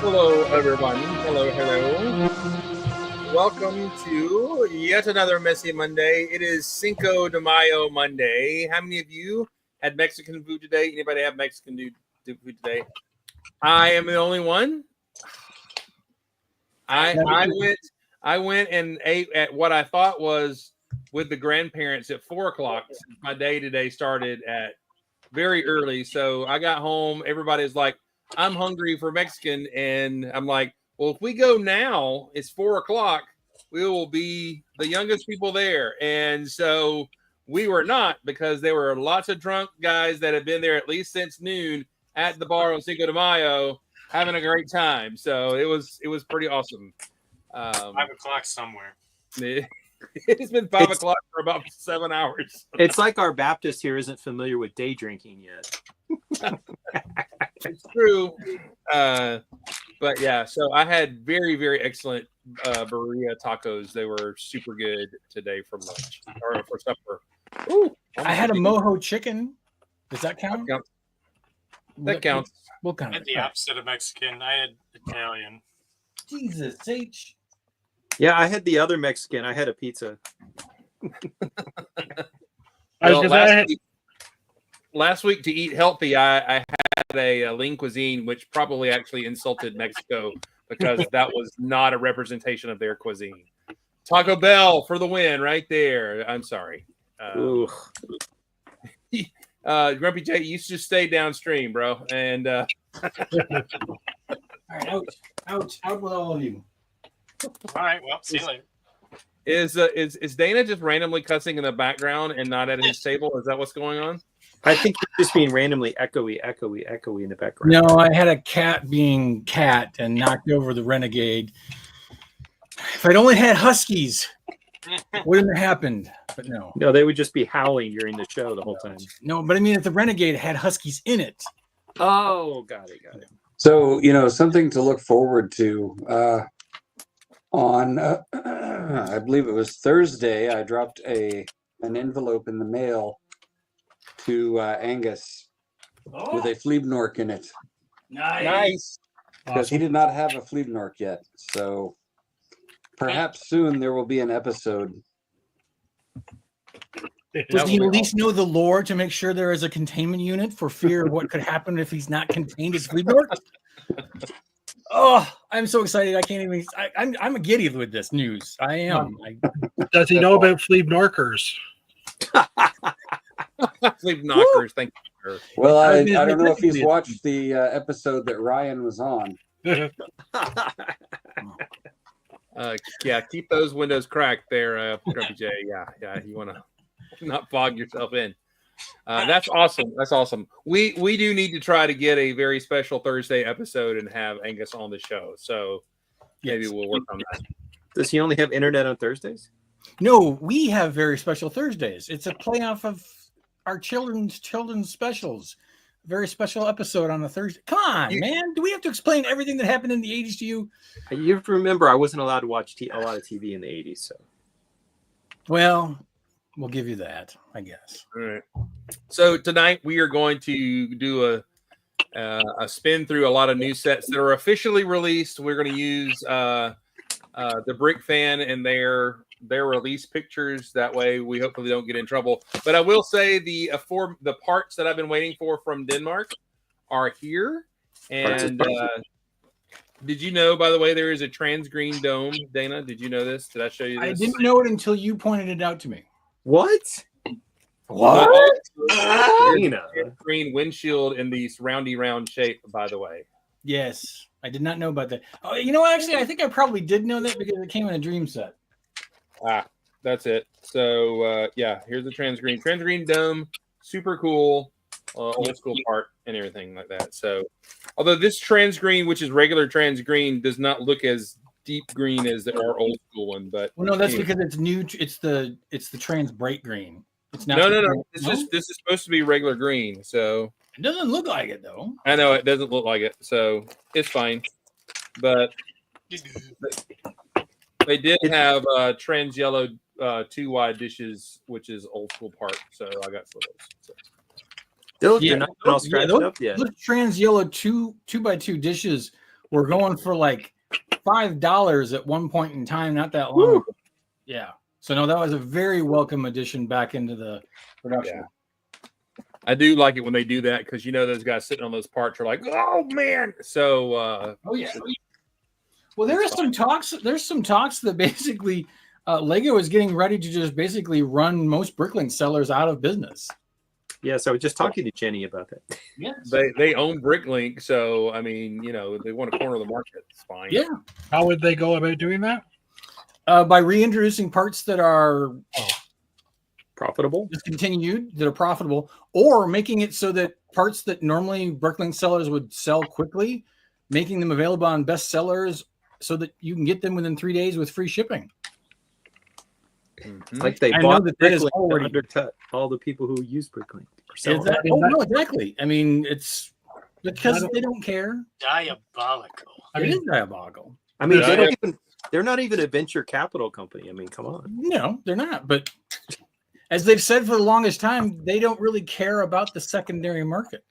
Hello, everyone. Hello. Welcome to yet another Messy Monday. It is Cinco de Mayo Monday. How many of you had Mexican food today? Anybody have Mexican food today? I am the only one. I went and ate at what I thought was with the grandparents at 4:00. My day today started at very early. So I got home. Everybody's like, I'm hungry for Mexican. And I'm like, well, if we go now, it's 4:00. We will be the youngest people there. And so we were not, because there were lots of drunk guys that have been there at least since noon at the bar on Cinco de Mayo having a great time. So it was pretty awesome. 5:00 somewhere. It's been 5:00 for about 7 hours. It's like our Baptist here isn't familiar with day drinking yet. It's true. But yeah, so I had very, very excellent burrito tacos. They were super good today for lunch or for supper. Ooh, I had a mojo chicken. Does that count? That counts. We'll count. I had the opposite of Mexican. I had Italian. Jesus H. Yeah, I had the other Mexican. I had a pizza. Last week to eat healthy, I had a lean cuisine, which probably actually insulted Mexico because that was not a representation of their cuisine. Taco Bell for the win right there. I'm sorry. Grumpy J, you should stay downstream, bro. And all right, out with all of you. All right, well, see you later. Is Dana just randomly cussing in the background and not at his table? Is that what's going on? I think he's just being randomly echoey in the background. No, I had a cat being cat and knocked over the Renegade. If I'd only had huskies, it wouldn't have happened. But no. No, they would just be howling during the show the whole time. No, but I mean, if the Renegade had huskies in it. Oh, got it. So, something to look forward to. On, I believe it was Thursday, I dropped an envelope in the mail to Angus with a Fleabnork in it. Nice. Because he did not have a Fleabnork yet. So perhaps soon there will be an episode. Does he at least know the lore to make sure there is a containment unit for fear of what could happen if he's not contained as Fleabnork? Oh, I'm so excited! I can't even. I'm a giddy with this news. I am. Does he know about Fleabnorkers? Fleabnorkers, thank you. Well, I don't know if he's watched the episode that Ryan was on. Yeah, keep those windows cracked there, Grumpy J. Yeah, you want to not fog yourself in. That's awesome. We do need to try to get a very special Thursday episode and have Angus on the show. So maybe we'll work on that. Does he only have internet on Thursdays? No, we have very special Thursdays. It's a playoff of our children's specials. Very special episode on a Thursday. Come on, man. Do we have to explain everything that happened in the 80s to you? You have to remember, I wasn't allowed to watch a lot of TV in the 80s. So, well, we'll give you that, I guess. All right. So tonight we are going to do a spin through a lot of new sets that are officially released. We're going to use the Brick Fan and their release pictures. That way we hopefully don't get in trouble. But I will say the parts that I've been waiting for from Denmark are here. And did you know, by the way, there is a trans green dome, Dana? Did you know this? Did I show you this? I didn't know it until you pointed it out to me. What? Green windshield in these round shape, by the way. Yes, I did not know about that. Oh, actually, I think I probably did know that because it came in a dream set. That's it. So here's the trans green dome, super cool, old school part and everything like that. So although this trans green, which is regular trans green, does not look as deep green as our old school one, but that's because it's new. It's the trans bright green. It's not. No. It's just this is supposed to be regular green, so it doesn't look like it though. I know it doesn't look like it, so it's fine. But they did have trans yellow 2 wide dishes, which is old school part. So I got some of those. They're not all scratched up yet. Those trans yellow 2x2 dishes were going for like $5 at one point in time, not that long ago. Yeah. So no, that was a very welcome addition back into the production. Yeah. I do like it when they do that because those guys sitting on those parts are like, oh man. So Oh yeah. Well, there are some talks. There's some talks that basically Lego is getting ready to just basically run most Bricklink sellers out of business. Yes, I was just talking to Jenny about that. Yes. they own Bricklink, so I mean, they want to corner the market. It's fine. Yeah. How would they go about doing that? By reintroducing parts that are Profitable? discontinued, that are profitable, or making it so that parts that normally Bricklink sellers would sell quickly, making them available on best sellers so that you can get them within 3 days with free shipping. It's like they I know bought that is Bricklink already- to undercut all the people who use Bricklink. No, exactly. I mean, it's because they don't care. Diabolical. I It mean, is diabolical. I mean, Yeah. they're not even a venture capital company. I mean, come on. No, they're not. But as they've said for the longest time, they don't really care about the secondary market.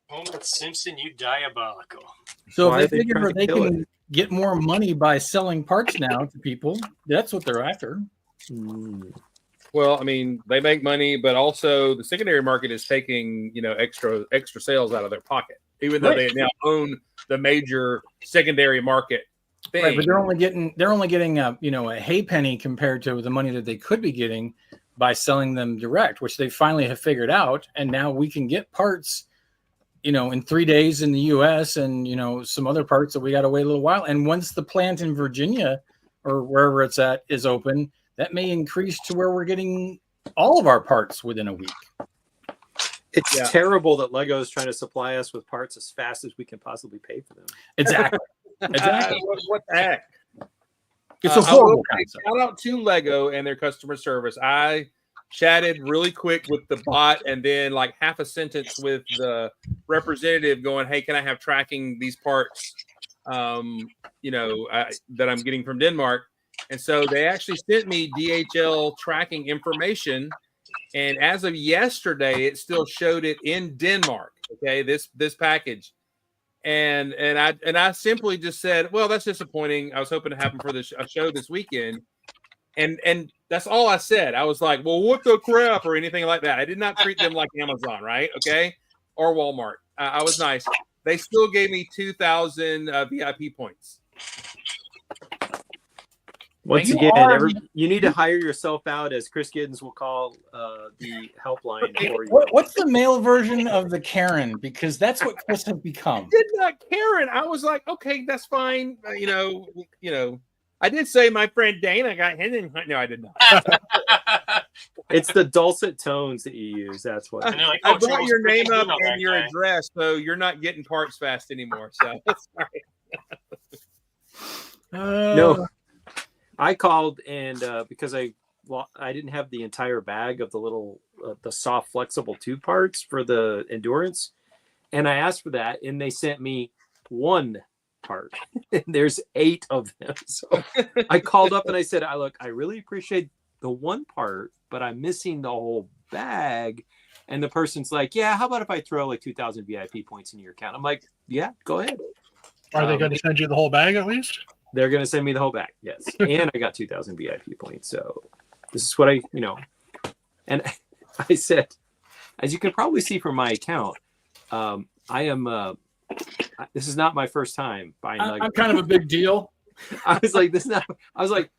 Homer Simpson, you diabolical. So Why are if they they figure trying to they kill can get more money by selling parts now to people, that's what they're after. Well, I mean, they make money, but also the secondary market is taking, extra sales out of their pocket, even though they now own the major secondary market thing. Right, but they're only getting a hay penny compared to the money that they could be getting by selling them direct, which they finally have figured out. And now we can get parts, in 3 days in the US and, some other parts that we got to wait a little while. And once the plant in Virginia or wherever it's at is open, that may increase to where we're getting all of our parts within a week. It's terrible that Lego is trying to supply us with parts as fast as we can possibly pay for them. Exactly. Exactly. What the heck? It's a I horrible will say, concept. shout out to Lego and their customer service. I chatted really quick with the bot and then like half a sentence with the representative going, hey, can I have tracking these parts, that I'm getting from Denmark? And so they actually sent me DHL tracking information. And as of yesterday, it still showed it in Denmark. Okay, this package. And I simply just said, well, that's disappointing. I was hoping to have them for a show this weekend. And that's all I said. I was like, well, what the crap, or anything like that. I did not treat them like Amazon, right? Okay. Or Walmart. I was nice. They still gave me 2,000 VIP points. Once You again, are- you need to hire yourself out, as Chris Giddens will call the helpline for you. What's the male version of the Karen? Because that's what Chris has become. Did not Karen. I was like, okay, that's fine. I did say my friend Dana got hit in. No, I did not. It's the dulcet tones that you use. That's what. And they're like, I oh, brought Joel's your name freaking up email that and your guy. address, so you're not getting parts fast anymore. So sorry. No, I called and because I didn't have the entire bag of the little the soft flexible tube parts for the endurance, and I asked for that, and they sent me one part. And there's 8 of them. So I called up and I said, I really appreciate the one part, but I'm missing the whole bag. And the person's like, yeah, how about if I throw like 2,000 VIP points in your account? I'm like, yeah, go ahead. Are they going to send you the whole bag at least? They're going to send me the whole bag. Yes. And I got 2,000 VIP points. So this is what and I said, as you can probably see from my account, I am, this is not my first time buying Lego. I'm kind of a big deal. I was like,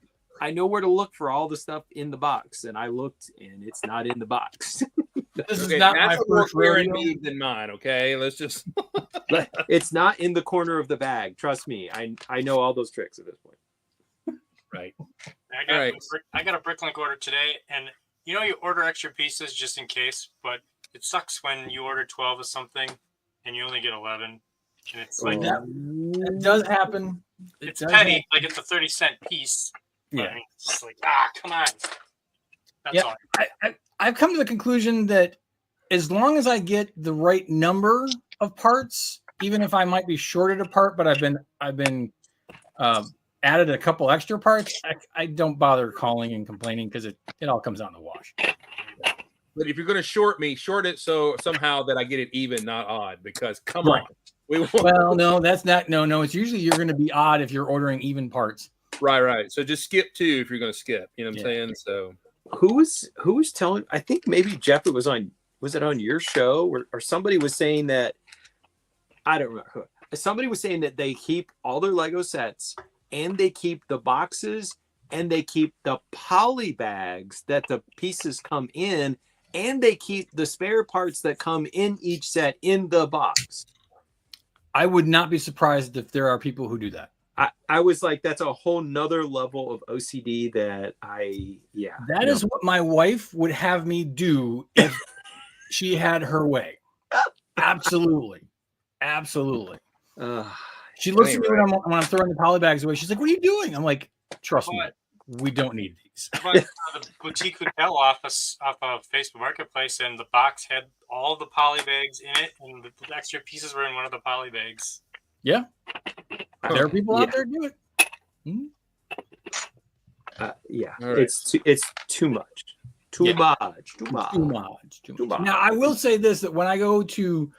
I know where to look for all the stuff in the box. And I looked and it's not in the box. This is Okay, not my that's more first clear in rodeo. me than mine. Okay, let's just. It's not in the corner of the bag. Trust me. I know all those tricks at this point. Right. I got a Bricklink order today, and you order extra pieces just in case, but it sucks when you order 12 of something and you only get 11, and it's like That does happen. it's does petty, happen. like it's a 30-cent piece. But Yeah. I mean, it's just like come on. That's Yeah. all. I've come to the conclusion that as long as I get the right number of parts, even if I might be shorted a part, but I've been added a couple extra parts, I don't bother calling and complaining because it all comes out in the wash. But if you're going to short me, short it so somehow that I get it even, not odd. Because come Right. on, We won't. Well, no, that's not. No. It's usually you're going to be odd if you're ordering even parts. Right. So just skip 2 if you're going to skip. You know what I'm saying? So Who was telling? I think maybe Jeff. It was on. Was it on your show or somebody was saying that? I don't remember who. Somebody was saying that they keep all their Lego sets and they keep the boxes and they keep the poly bags that the pieces come in, and they keep the spare parts that come in each set in the box. I would not be surprised if there are people who do that. I was like, that's a whole nother level of OCD that That is what my wife would have me do if she had her way. Absolutely. She looks at me when I'm throwing the poly bags away. She's like, "What are you doing?" I'm like, "Trust me, we don't need these." But the boutique hotel off of Facebook Marketplace, and the box had all the poly bags in it, and the extra pieces were in one of the poly bags. Yeah, there are people out there who do it. Hmm? Right. It's too much. Too much. Now, I will say this: that when I go to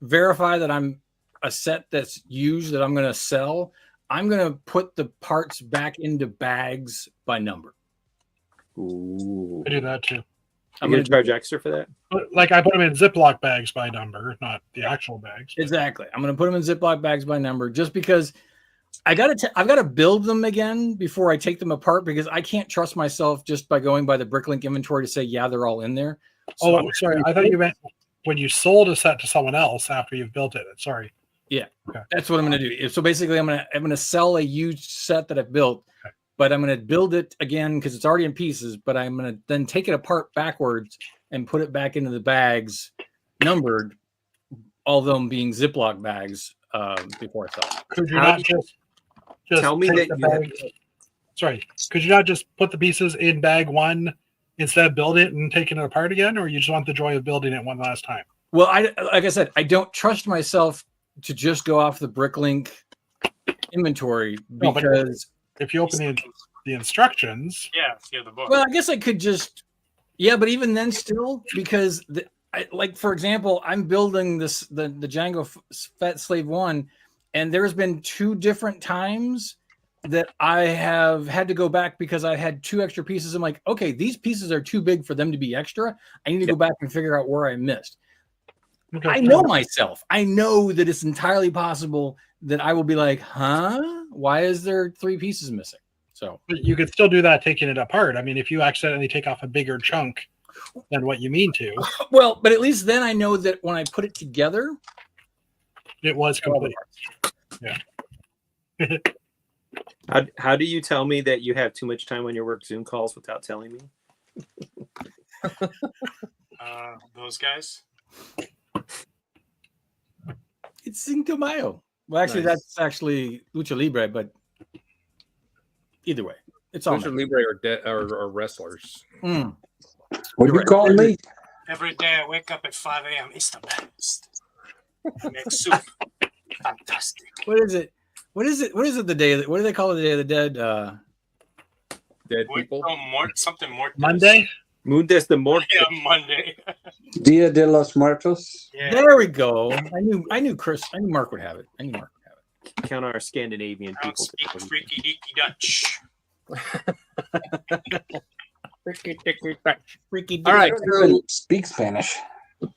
verify that I'm a set that's used that I'm going to sell, I'm going to put the parts back into bags by number. Ooh. I do that too. I'm going to charge extra for that. Like I put them in Ziploc bags by number, not the actual bags. Exactly. I'm going to put them in Ziploc bags by number just because I've got to build them again before I take them apart, because I can't trust myself just by going by the Bricklink inventory to say, yeah, they're all in there. So sorry. I thought you meant when you sold a set to someone else after you've built it. Sorry. Yeah, okay. That's what I'm going to do. So basically, I'm going to sell a used set that I've built, but I'm going to build it again because it's already in pieces. But I'm going to then take it apart backwards and put it back into the bags, numbered, all of them being Ziploc bags before I sell. Could you not just tell me that Sorry, could you not just put the pieces in bag 1 instead of build it and taking it apart again, or you just want the joy of building it one last time? Well, like I said, I don't trust myself to just go off the Bricklink inventory because if you open the instructions, the book. Well, I guess I could just, but even then, still, because like for example, I'm building the Django Fat Slave 1, and there's been 2 different times that I have had to go back because I had 2 extra pieces. I'm like, okay, these pieces are too big for them to be extra. I need to go back and figure out where I missed. Okay. I know myself. I know that it's entirely possible that I will be like, why is there 3 pieces missing? So but you could still do that taking it apart. I mean, if you accidentally take off a bigger chunk than what you mean to. Well, but at least then I know that when I put it together, it was complete. Yeah. How do you tell me that you have too much time on your work Zoom calls without telling me? Those guys. It's Cinco de Mayo. Well, actually, that's actually Lucha Libre, but either way, it's all Lucha Libre are wrestlers. What are you calling me? Every day I wake up at 5 a.m. It's the best. I make soup. Fantastic. What is it? What is it? The day? What do they call it? The Day of the Dead? Dead people. Something more. Monday. Mundes de Muertos. Yeah, Monday. Dia de los Muertos. Yeah. There we go. I knew Mark would have it. Count our Scandinavian I don't people. speak freaky deaky Dutch. Freaky. All right. Speak Spanish. All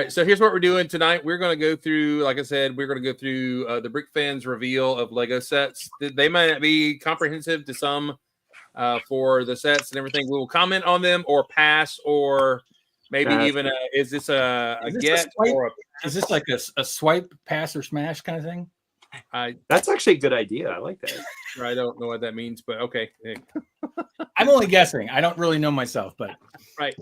right, so here's what we're doing tonight. We're going to go through, like I said, we're going to go through the Brick Fans reveal of Lego sets. They might not be comprehensive to some for the sets and everything. We will comment on them or pass, or maybe even is this a get? Is this like a swipe, pass, or smash kind of thing? That's actually a good idea. I like that. I don't know what that means, but okay. I'm only guessing. I don't really know myself, but right.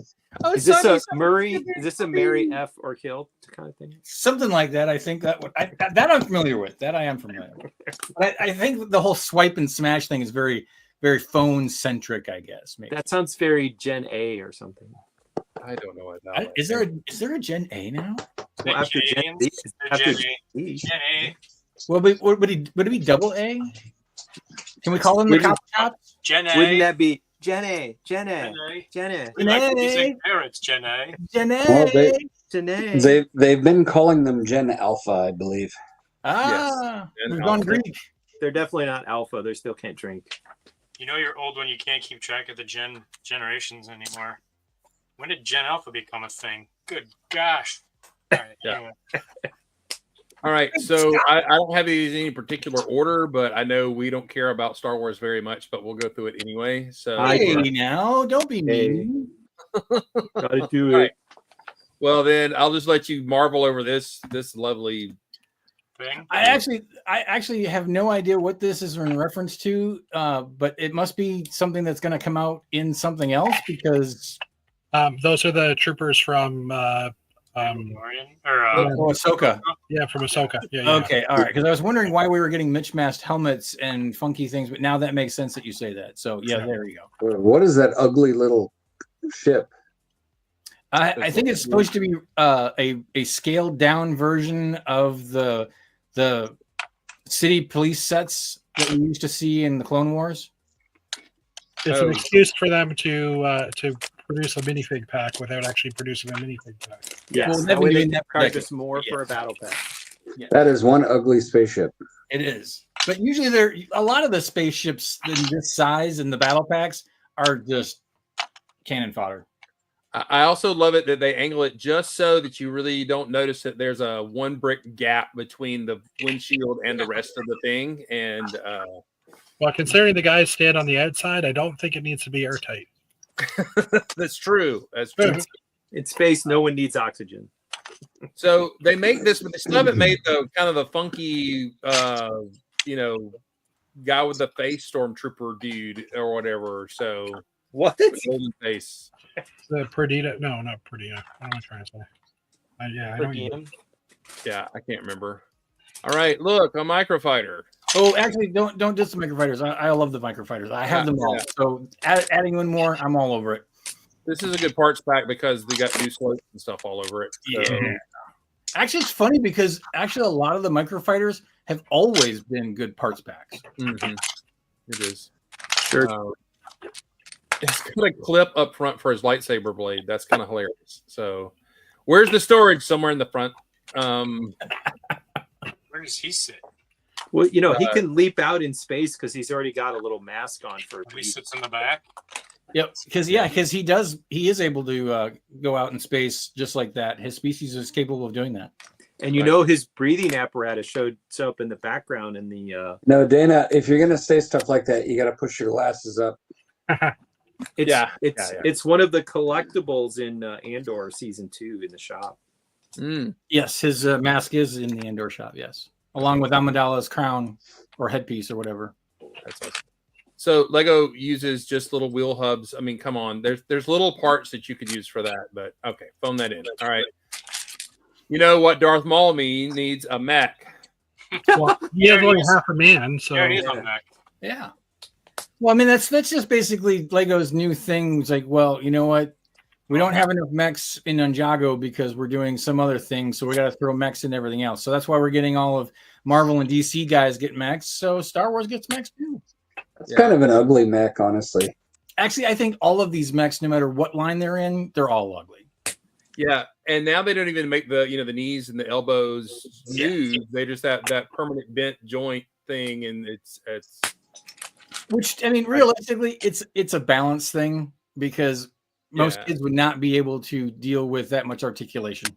Is this a Murray? Is this a Mary F or kill kind of thing? Something like that. I think that I'm familiar with. That I am familiar with. But I think the whole swipe and smash thing is very, very phone centric. I guess maybe that sounds very Gen A or something. I don't know what that is. There a Gen A now? Well, after Gen Z, Gen A. Well, would it be double A? Can we call them the cop shops? Gen A. Wouldn't that be Gen A? Gen A. Gen A. We like music parrots, Gen A. Gen A. Well, Janae. They've been calling them Gen Alpha, I believe. Ah, and we've gone Alpha. Greek. They're definitely not alpha. They still can't drink. You know you're old when you can't keep track of the generations anymore. When did Gen Alpha become a thing? Good gosh. All right. Yeah. Anyway. All right, so I don't have these in any particular order, but I know we don't care about Star Wars very much, but we'll go through it anyway. So, Hey, now don't be Hey. mean. Gotta do All it. right. Well, then I'll just let you marvel over this lovely. Thing. I actually have no idea what this is in reference to, but it must be something that's going to come out in something else because Those are the troopers from Mandalorian or Ahsoka. from Ahsoka. Yeah. Okay, all right. Because I was wondering why we were getting mismatched helmets and funky things, but now that makes sense that you say that. So yeah, there you go. What is that ugly little ship? I think it's supposed to be a scaled down version of the city police sets that we used to see in the Clone Wars. It's an excuse for them to produce a minifig pack without actually producing a minifig pack. Yes, Well, that they've way been they doing can that for charge decades. us more Yeah. for a battle pack. That is one ugly spaceship. It is, but usually a lot of the spaceships in this size in the battle packs are just cannon fodder. I also love it that they angle it just so that you really don't notice that there's a 1 brick gap between the windshield and the rest of the thing. And Well, considering the guys stand on the outside, I don't think it needs to be airtight. that's true. That's true. In space, no one needs oxygen. So they make this, but they still haven't made the kind of the funky, guy with the face stormtrooper dude or whatever. So What? golden face. The Perdita? No, not Perdita. What am I trying to say? I don't even. Yeah, I can't remember. All right, look, a microfighter. Oh, actually, don't diss the microfighters. I love the microfighters. I have them all. Yeah. So adding one more, I'm all over it. This is a good parts pack because they got new slopes and stuff all over it. So. Yeah. Actually, it's funny because actually a lot of the microfighters have always been good parts packs. Mhm. It is. Sure. It's got a clip up front for his lightsaber blade. That's kind of hilarious. So, where's the storage? Somewhere in the front. Where does he sit? Well, he can leap out in space because he's already got a little mask on for. He sits in the back. Yep, because he is able to go out in space just like that. His species is capable of doing that. And his breathing apparatus showed up in the background in the. No, Dana, if you're gonna say stuff like that, you got to push your glasses up. It's one of the collectibles in Andor season 2 in the shop. Yes, his mask is in the Andor shop. Yes, along with Amidala's crown or headpiece or whatever. That's awesome. So Lego uses just little wheel hubs. I mean, come on. There's little parts that you could use for that, but okay, phone that in. All right. You know what Darth Maul needs? A mech. Well, he has only half a man, so There he is on the back. Yeah. Well, I mean, that's just basically Lego's new thing. It's like, well, you know what? We don't have enough mechs in Ninjago because we're doing some other things, so we got to throw mechs in everything else. So that's why we're getting all of Marvel and DC guys get mechs. So Star Wars gets mechs too. It's kind of an ugly mech, honestly. Actually, I think all of these mechs, no matter what line they're in, they're all ugly. Yeah, and now they don't even make the the knees and the elbows smooth. They just have that permanent bent joint thing, and it's which, I mean, realistically, it's a balance thing because most kids would not be able to deal with that much articulation.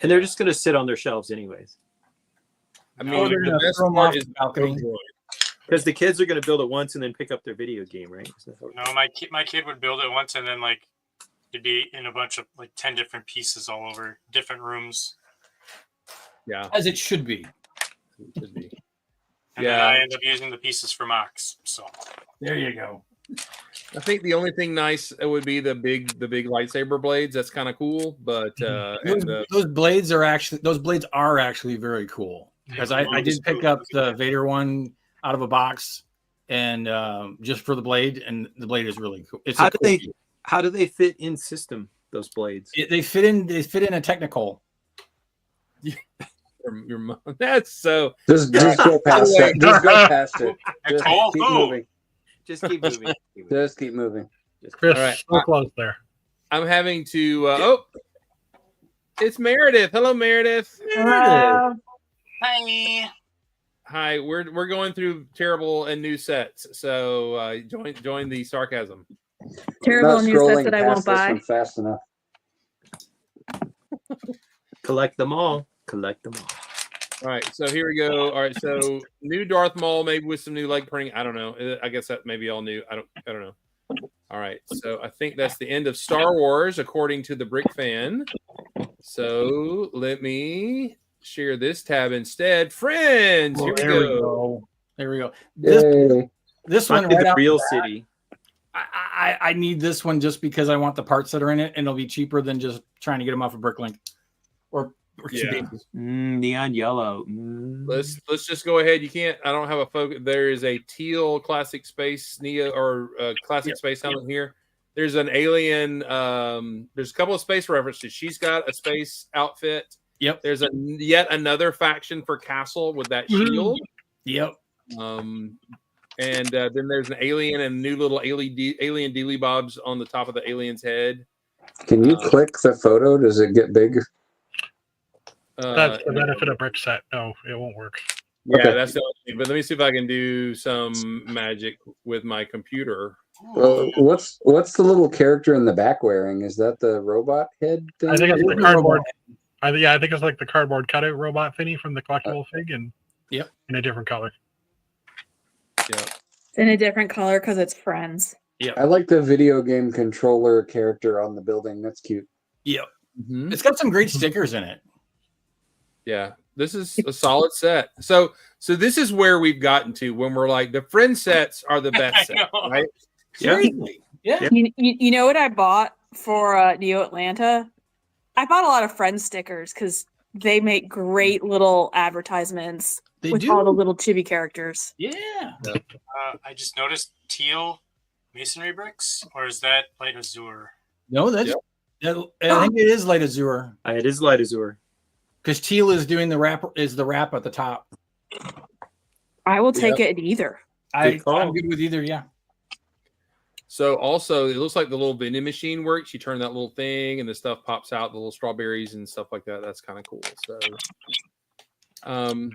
And they're just going to sit on their shelves anyways. I mean, they're the gonna best throw 'em part off is the balcony. Because the kids are going to build it once and then pick up their video game, right? No, my kid would build it once and then it'd be in a bunch of 10 different pieces all over different rooms. Yeah, As it should be. it should be. And then I end up using the pieces for mocks. So There you go. I think the only thing nice would be the big lightsaber blades. That's kind of cool, but Those blades are actually very cool. Because I did pick up the Vader one out of a box and just for the blade, and the blade is really cool. How do they fit in system, those blades? They fit in a Technicolor. your mom. That's so. Just go past it. Just go past it. Just keep moving. Just keep moving. Just keep moving. Chris, All right. so close there. I'm having to. It's Meredith. Hello, Meredith. Hello. Hi. Hi. We're going through terrible and new sets, so join the sarcasm. Terrible Not new sets scrolling that I past won't this buy. one fast enough. Collect them all. Collect them all. All right, so here we go. All right, so new Darth Maul, maybe with some new leg printing. I don't know. I guess that may be all new. I don't know. All right, so I think that's the end of Star Wars, according to the Brick Fan. So let me share this tab instead. Friends, here we go. There we go. Yay. This one Finally, right the out real the bat, city. I need this one just because I want the parts that are in it, and it'll be cheaper than just trying to get them off of Bricklink or Yeah. Neon yellow. Let's just go ahead. You can't. I don't have a focus. There is a teal classic space Neo or classic space helmet here. There's an alien. There's a couple of space references. She's got a space outfit. Yep. There's yet another faction for Castle with that shield. Yep. And then there's an alien and new little alien dealy bobs on the top of the alien's head. Can you click the photo? Does it get big? That's the benefit of brick set. No, it won't work. Yeah, Okay. that's the only thing. But let me see if I can do some magic with my computer. Well, what's the little character in the back wearing? Is that the robot head thing? I think it's the cardboard. I think it's like the cardboard cutout robot thingy from the collectible fig, and Yep. in a different color. Yeah. It's in a different color because it's Friends. I like the video game controller character on the building. That's cute. Yep. Mm-hmm. It's got some great stickers in it. Yeah, this is a solid set. So this is where we've gotten to when we're like the friend sets are the best set, know. right? Seriously. Yeah. You know what I bought for Neo Atlanta? I bought a lot of Friends stickers because they make great little advertisements They with do. all the little chibi characters. Yeah. I just noticed teal masonry bricks, or is that light azure? No, that's I think it is light azure It is light azure. because teal is doing the wrap at the top. I will take it either. I'm call. good with either. Yeah. So also, it looks like the little vending machine works. You turn that little thing, and the stuff pops out, the little strawberries and stuff like that. That's kind of cool. So, and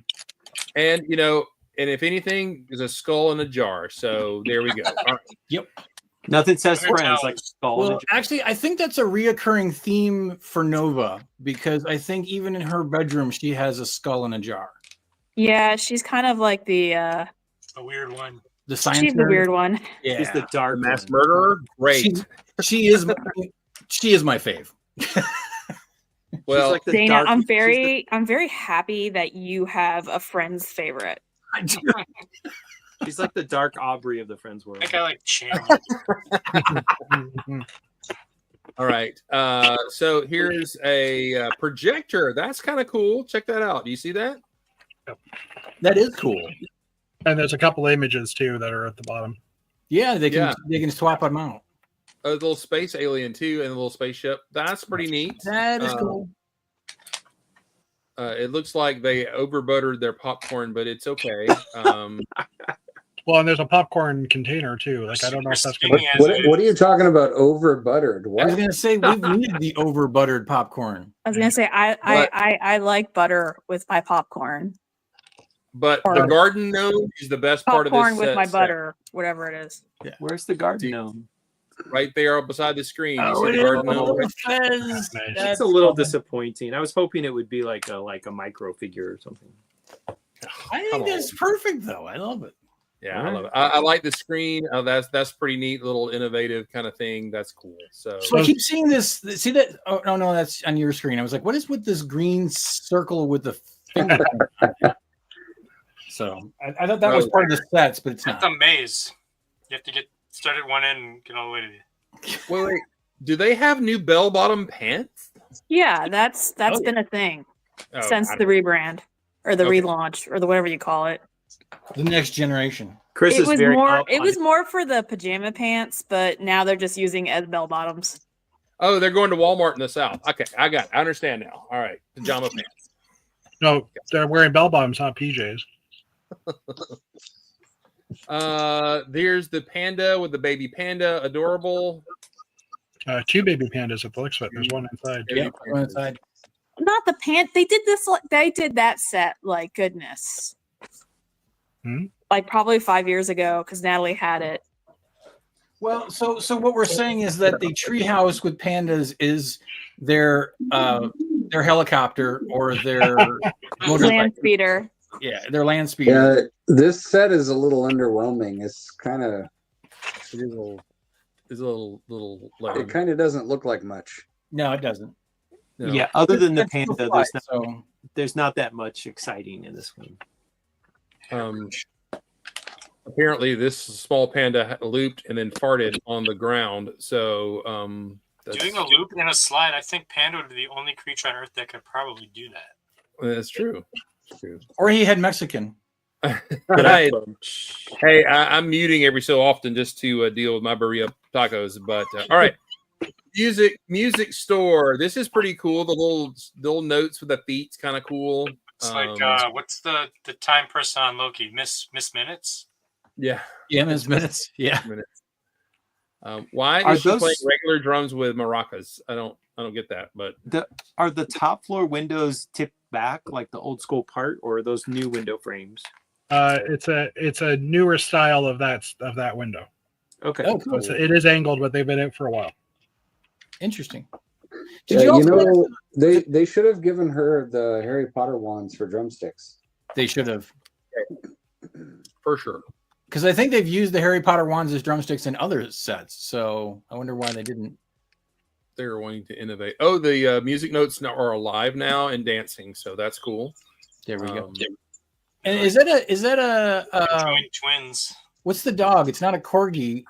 and if anything, there's a skull in a jar. So there we go. All right. Yep. Nothing says Hundred friends like dollars. skull. Well, actually, I think that's a reoccurring theme for Nova because I think even in her bedroom she has a skull in a jar. Yeah, she's kind of like the A weird one. The science. she's the nerd. weird one. Yeah. She's the dark Mass one. murderer. Great. She is my fave. Well, She's like the Dana, dark- I'm she's I'm very happy that you have a Friends favorite. I do. She's like the dark Aubrey of the Friends world. I think I like Chandler. all right. So here's a projector. That's kind of cool. Check that out. Do you see that? That is cool. And there's a couple images too that are at the bottom. Yeah, they can swap them out. A little space alien too, and a little spaceship. That's pretty neat. That is cool. It looks like they over buttered their popcorn, but it's okay. Well, and there's a popcorn container too. Like I don't know if that's Skinny gonna... as What are you talking about? Over buttered? I was What? gonna say we need the over buttered popcorn. I was gonna say I like butter with my popcorn. But Or- the garden gnome is the best part of this Popcorn with set, my set. butter, whatever it is. Where's the garden gnome? Right there beside the screen. You Oh, see it the is. garden gnome? Oh, Fez. Nice. It's a little disappointing. I was hoping it would be like a micro figure or something. I think that's perfect though. I love it. Yeah, I love it. I like the screen. That's pretty neat, little innovative kind of thing. That's cool. So So I keep seeing this. See that? Oh no, that's on your screen. I was like, what is with this green circle with the finger? So I thought that was part of the sets, but it's That's not. a maze. You have to get started one end and get all the way to the wait, do they have new bell bottom pants? Yeah, that's Oh, been a thing Oh, since I the rebrand or the Okay. relaunch or the whatever you call it. The next generation. Chris It is was very more up it on was more for the pajama pants, but now they're just using as bell bottoms. Oh, they're going to Walmart in the South. Okay, I got it. I understand now. All right, pajama pants. No, they're wearing bell bottoms, not PJs. There's the panda with the baby panda, adorable. Two baby pandas at the looks of it. There's one inside. Baby Yeah, go inside. Not the pant. They did this. They did that set. Like goodness. Like probably 5 years ago because Natalie had it. Well, so what we're saying is that the treehouse with pandas is their helicopter or their Land speeder. Yeah, their land speeder. Yeah, this set is a little underwhelming. It's kind of. It is a little. It kind of doesn't look like much. No, it doesn't. No. Yeah, other than the It's panda, still fly, there's not that much exciting in this one. Apparently, this small panda looped and then farted on the ground. So, doing a loop and a slide, I think panda would be the only creature on Earth that could probably do that. That's true. It's true. Or he had Mexican. Hey, I'm muting every so often just to deal with my burrito tacos. But all right, music store. This is pretty cool. The little notes with the feet's kind of cool. It's like what's the time person on Loki? Miss Minutes. Yeah, Miss Minutes. Yeah. Minutes. Why is she playing regular drums with maracas? I don't get that. But are the top floor windows tipped back like the old school part, or are those new window frames? It's a newer style of that window. Okay. Oh, cool. So it is angled, but they've been in it for a while. Interesting. They should have given her the Harry Potter wands for drumsticks. They should have. For sure. Because I think they've used the Harry Potter wands as drumsticks in other sets. So I wonder why they didn't. They're wanting to innovate. Oh, the music notes are alive now and dancing. So that's cool. There we go. And is that a twins? What's the dog? It's not a corgi.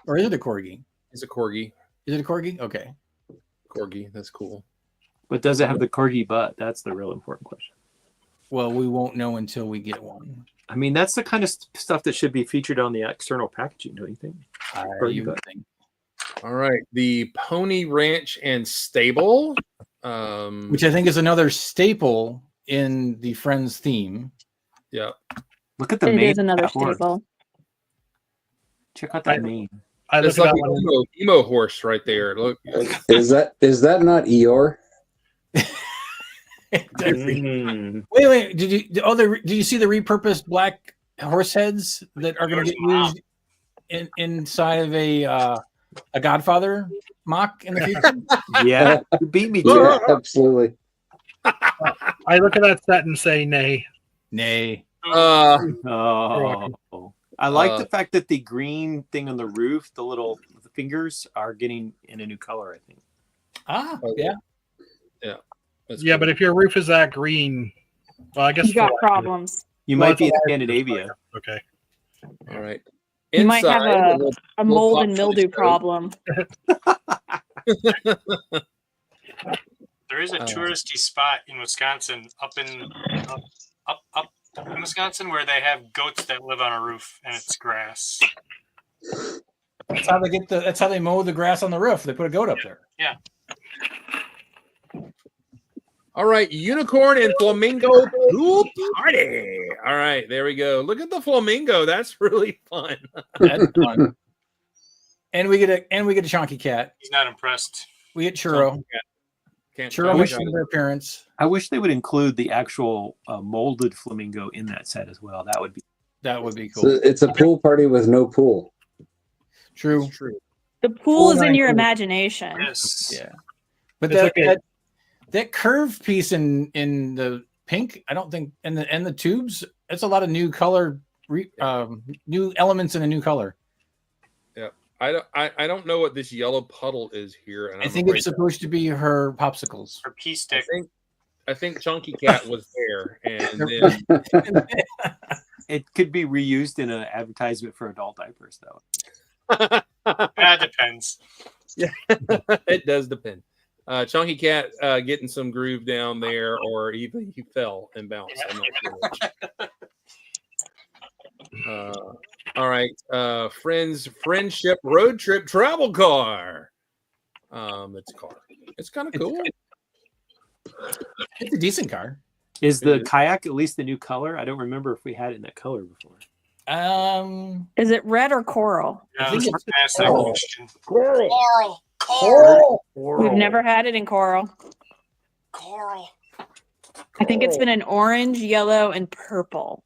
Or is it a corgi? It's a corgi. Is it a corgi? Okay. Corgi. That's cool. But does it have the corgi butt? That's the real important question. Well, we won't know until we get one. I mean, that's the kind of stuff that should be featured on the external packaging, don't you think? You would think. All right. The Pony Ranch and Stable. Which I think is another staple in the Friends theme. Yeah. Look at the It mane. is another staple. Check out that mane. It's like an emo horse right there. Look. Is that not Eeyore? Wait! Did you see the repurposed black horse heads that are going to get used inside of a Godfather mock in the future? Yeah, you beat me. Yeah, absolutely. I look at that set and say nay. Nay. I like the fact that the green thing on the roof, the fingers, are getting in a new color, I think. Yeah. Yeah. That's cool. But if your roof is that green, well, I guess you got problems. You might be in Scandinavia. Okay. All right. You might have a mold and mildew problem. There is a touristy spot in Wisconsin, up in Wisconsin, where they have goats that live on a roof and it's grass. That's how they that's how they mow the grass on the roof. They put a goat up there. Yeah. All right, unicorn and flamingo pool party. All right, there we go. Look at the flamingo. That's really fun. That's fun. And we get a Chonky Cat. He's not impressed. We get Churro. Churro makes their appearance. I wish they would include the actual molded flamingo in that set as well. That would be cool. So it's a pool party with no pool. True. The pool is in your imagination. Yes. Yeah. But It's that curved piece in the pink, I don't think, and the tubes, that's a lot of new color, new elements in a new color. Yeah, I don't know what this yellow puddle is here, and I think it's supposed to be her popsicles. Her pea stick. I think Chunky Cat was there, and then it could be reused in an advertisement for adult diapers, though. That depends. Yeah, it does depend. Chunky Cat getting some groove down there, or even he fell and bounced. I'm not sure. All right, friendship road trip travel car. It's a car. It's kind of cool. It's a decent car. Is the kayak at least the new color? I don't remember if we had it in that color before. Is it red or coral? Yeah, I think let's it's ask that coral. question. Coral. Coral. We've never had it in coral. coral. I think it's been an orange, yellow, and purple.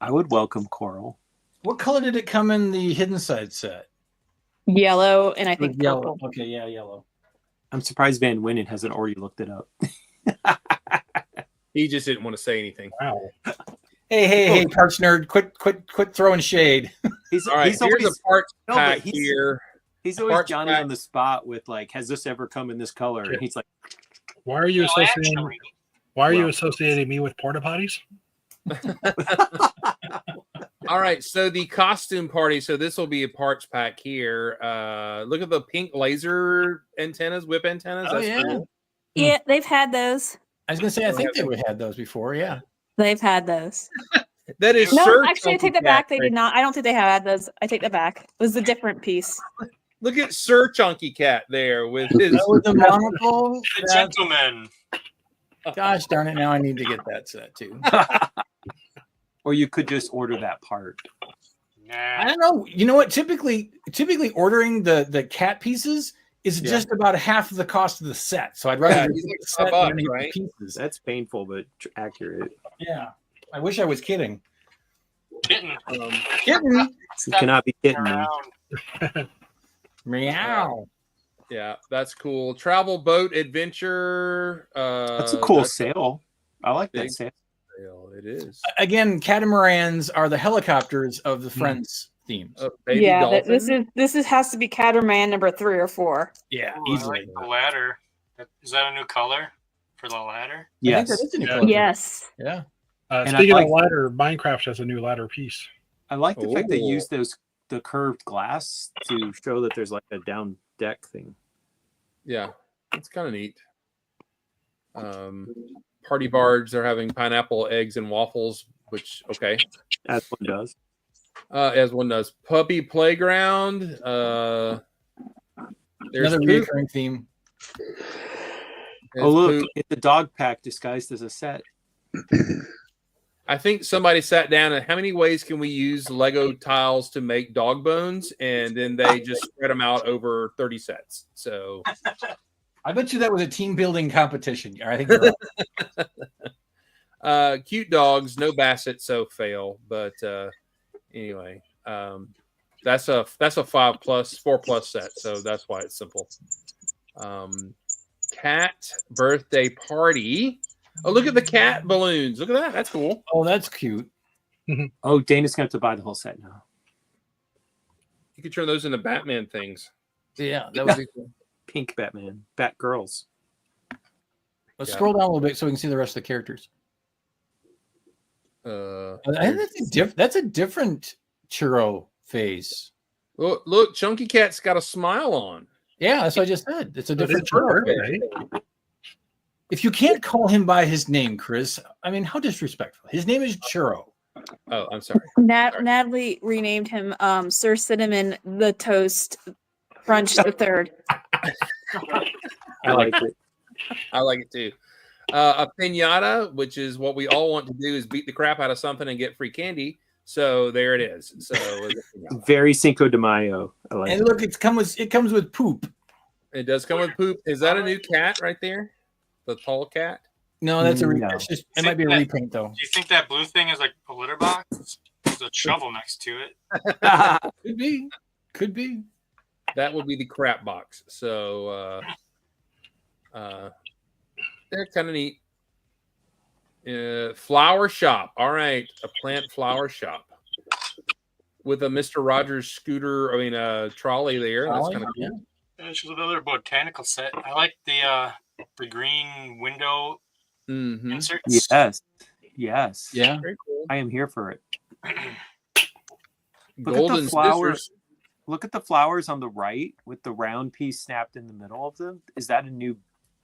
I would welcome coral. What color did it come in the Hidden Side set? Yellow, and I think Yellow. purple. Okay, yeah, yellow. I'm surprised Van Winnen hasn't already looked it up. He just didn't want to say anything. Wow. Hey, parts nerd, quit throwing shade. He's, All right, he's here's always, a parts No, but pack he's- here. he's always parts Johnny pack. on the spot with like, has this ever come in this color? And he's like, Why are you No, associating? actually, Why are you Well- associating me with porta potties? All right, so the costume party. So this will be a parts pack here. Look at the pink laser antennas, whip antennas. Oh, That's yeah. cool. Yeah, they've had those. I was gonna say, I think they would have had those before. Yeah. They've had those. That is No, Sir actually, I Chunky take that Cat back. They right did not. I don't think they have had those. I take that back. It was a different piece. Look at Sir Chunky Cat there with his. With the monocle. the gentleman. Gosh darn it! Now I need to get that set too. or you could just order that part. I Nah. don't know. You know what? Typically ordering the cat pieces is Yeah. just about half of the cost of the set. So I'd rather Yeah, just he's get like the set $5, than get the right? pieces. That's painful, but accurate. Yeah. I wish I was kidding. Kitten. Kidding. You cannot be kidding me. Around. Meow. Yeah, that's cool. Travel boat adventure. That's a cool that's sail. I like big. that sail. sale. It is. Again, catamarans are the helicopters of the Friends themes. Baby yeah, dolphin. this has to be Catamaran number 3 or 4. Yeah, Ooh, I easily. like the ladder. Is that a new color for the ladder? I think Yes. that is a new Yeah. color. Yes. Yeah. And I Speaking like- of ladder, Minecraft has a new ladder piece. I like the fact they Ooh. use the curved glass to show that there's like a down deck thing. Yeah, it's kind of neat. Party bards. They're having pineapple, eggs, and waffles. Which okay, As one does. as one does. Puppy playground. There's Another poop. recurring theme. There's Oh look, poop. it's a dog pack disguised as a set. I think somebody sat down and how many ways can we use Lego tiles to make dog bones? And then they just spread them out over 30 sets. So I bet you that was a team building competition. I think you're right. cute dogs, no Basset, so fail. But anyway, that's a 4+ set. So that's why it's simple. Cat birthday party. Oh, look at the cat balloons. Look at that. That's cool. Oh, that's cute. Oh, Dana's gonna have to buy the whole set now. You could turn those into Batman things. Yeah, that would be cool. Pink Batman, Batgirls. Let's Yeah. scroll down a little bit so we can see the rest of the characters. Uh, I think that's a different churro face. look, Chunky Cat's got a smile on. Yeah, that's what I just said. It's a But different it's churro her face. birthday. If you can't call him by his name, Chris, I mean, how disrespectful. His name is Churro. Oh, I'm sorry. Natalie renamed him Sir Cinnamon the Toast Crunch the Third. I like it. I like it too. A pinata, which is what we all want to do, is beat the crap out of something and get free candy. So there it is. So Very Cinco de Mayo. I like And it. look, it comes with poop. it does come with poop. Is that a new cat right there? The tall cat? No, that's a No. it's just it might be a repaint though. Do you think that blue thing is like a litter box? There's a shovel next to it. Could be. That would be the crap box. So they're kind of neat. Flower shop. All right, a plant flower shop with a Mr. Rogers scooter. I mean, trolley there. That's Trolley, kind of yeah. cool. And it's another botanical set. I like the green window Mm-hmm. inserts. Yes. Yeah. Very cool. I am here for it. Look Golden at the flowers. scissors. Look at the flowers on the right with the round piece snapped in the middle of them. Is that a new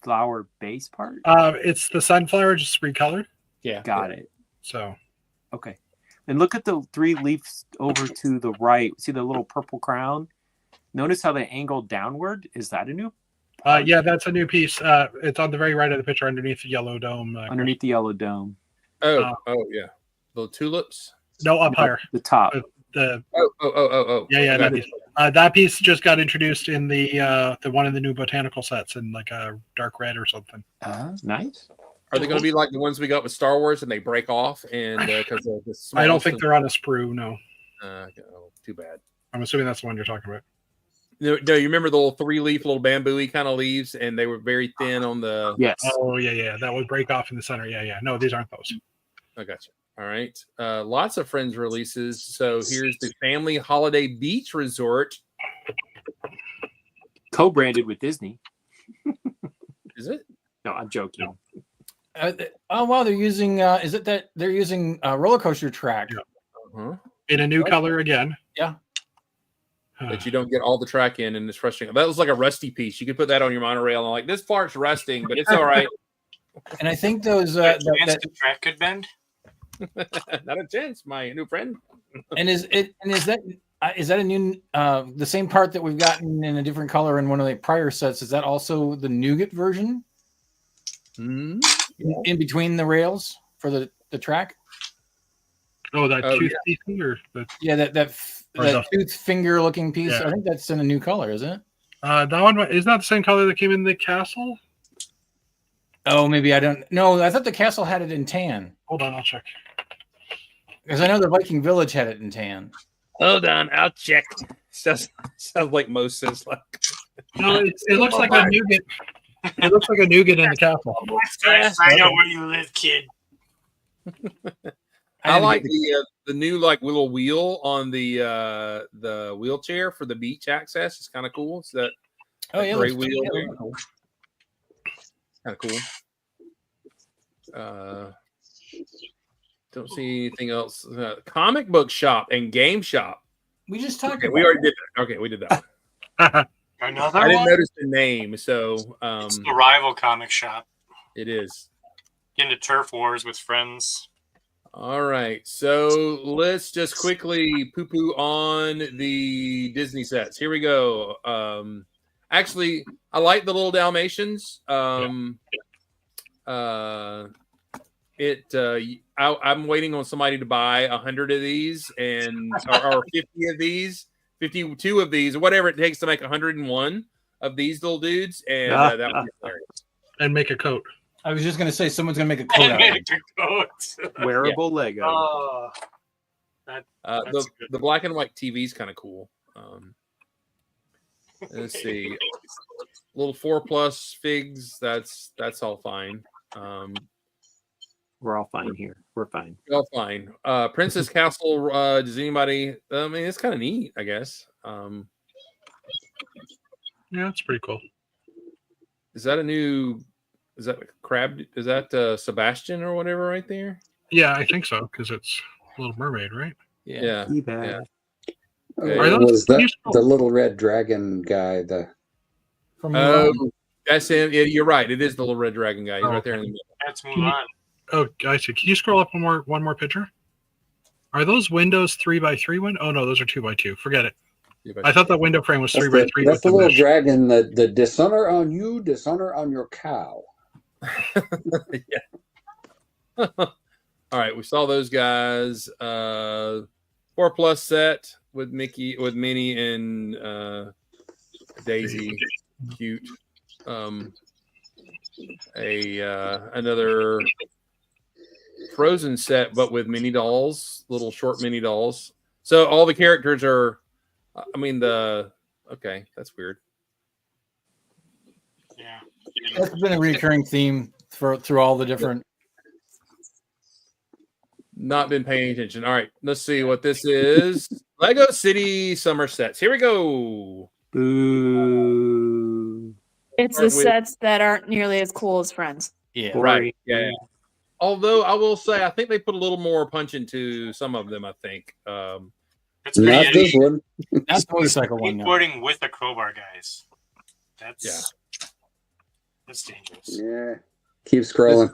flower base part? It's the sunflower just recolored. Yeah. Got it. So Okay. And look at the 3 leaves over to the right. See the little purple crown? Notice how they angle downward? Is that a new? yeah, that's a new piece. It's on the very right of the picture underneath the yellow dome. Underneath the yellow dome. Oh yeah. The tulips. No, up higher. The top. The Oh. yeah, I got that it. piece. That piece just got introduced in the one of the new botanical sets in like a dark red or something. Nice. Are they going to be like the ones we got with Star Wars and they break off and because of the I don't think they're on a sprue. No, oh, too bad. I'm assuming that's the one you're talking about. No, you remember the little 3-leaf, little bamboo-y kind of leaves, and they were very thin on the. Yes. Oh yeah, that would break off in the center. Yeah. No, these aren't those. I gotcha. All right. Lots of Friends releases. So here's the Family Holiday Beach Resort. Co-branded with Disney. Is it? No, I'm joking. Oh wow, they're using. Is it that they're using roller coaster track? Yeah. Uh-huh. In a new color again. Yeah. But you don't get all the track in, and it's frustrating. That was like a rusty piece. You could put that on your monorail and like this part's rusting, but it's all right. And I think those The track could bend. Not a chance, my new friend. and is that a new the same part that we've gotten in a different color in one of the prior sets? Is that also the nougat version? Mm-hmm. In between the rails for the track? Oh, that tooth yeah. piece or the, Yeah, that tooth finger looking piece. Yeah. I think that's in a new color, isn't it? that one is not the same color that came in the castle. Oh, maybe I don't know. I thought the castle had it in tan. Hold on, I'll check. Because I know the Viking Village had it in tan. Hold on, I'll check. Sounds like most says like. No, it looks like a nougat. It looks like a nougat in the castle. I know where you live, kid. I like the new like little wheel on the wheelchair for the beach access. It's kind of cool. It's that gray wheel there. Kind of cool. Don't see anything else. Comic book shop and game shop. We just talked Okay, about we already did that. Okay, we did that one. Another I didn't one? notice the name, so It's the rival comic shop. it is. Get into turf wars with friends. All right, so let's just quickly poo-poo on the Disney sets. Here we go. Actually, I like the little Dalmatians. I'm waiting on somebody to buy 100 of these and or 50 of these, 52 of these, or whatever it takes to make 101 of these little dudes, and that would be hilarious. And make a coat. I was just going to say someone's going to make a coat out of it. Wearable Lego. Oh, The black and white TV is kind of cool. Let's see, little 4+ figs. That's all fine. We're all fine here. We're fine. All fine. Princess Castle. Does anybody? I mean, it's kind of neat, I guess. Yeah, it's pretty cool. Is that a new? Is that crab? Is that Sebastian or whatever right there? Yeah, I think so because it's Little Mermaid, right? Yeah. eBay. Okay. Was that the little red dragon guy? From Oh, that's him. Yeah, you're right. It is the little red dragon guy. He's right there in the middle. That's Mulan. Oh, I see. Can you scroll up one more picture? Are those windows 3x3 windows? Oh no, those are 2x2. Forget it. I thought that window frame was 3x3. That's the little dragon. The dishonor on you, dishonor on your cow. Yeah. All right, we saw those guys. 4+ set with Mickey, with Minnie and Daisy. Cute. Another Frozen set, but with mini dolls, little short mini dolls. So all the characters are. I mean okay, that's weird. Yeah. That's been a recurring theme through all the different. Not been paying attention. All right, let's see what this is. Lego City Summer Sets. Here we go. Boo. It's the sets that aren't nearly as cool as Friends. Yeah. Right. Yeah. Although I will say, I think they put a little more punch into some of them. I think. It's pretty Not this one. That's the motorcycle one. Now. Skateboarding with a crowbar, guys. That's dangerous. Yeah. Keep scrolling.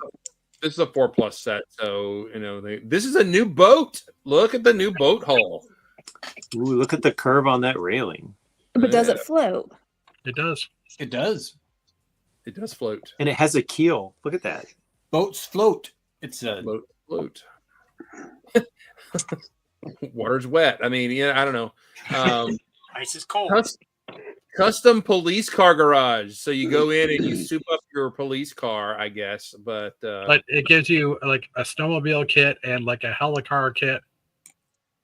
This is a 4+ set, so this is a new boat. Look at the new boat hull. Ooh, look at the curve on that railing. But does it float? It does. It does. It does float. And it has a keel. Look at that. Boats float. It's a float. Water's wet. I mean, I don't know. Ice is cold. Custom police car garage. So you go in and you soup up your police car, I guess. But it gives you like a snowmobile kit and like a helicar kit.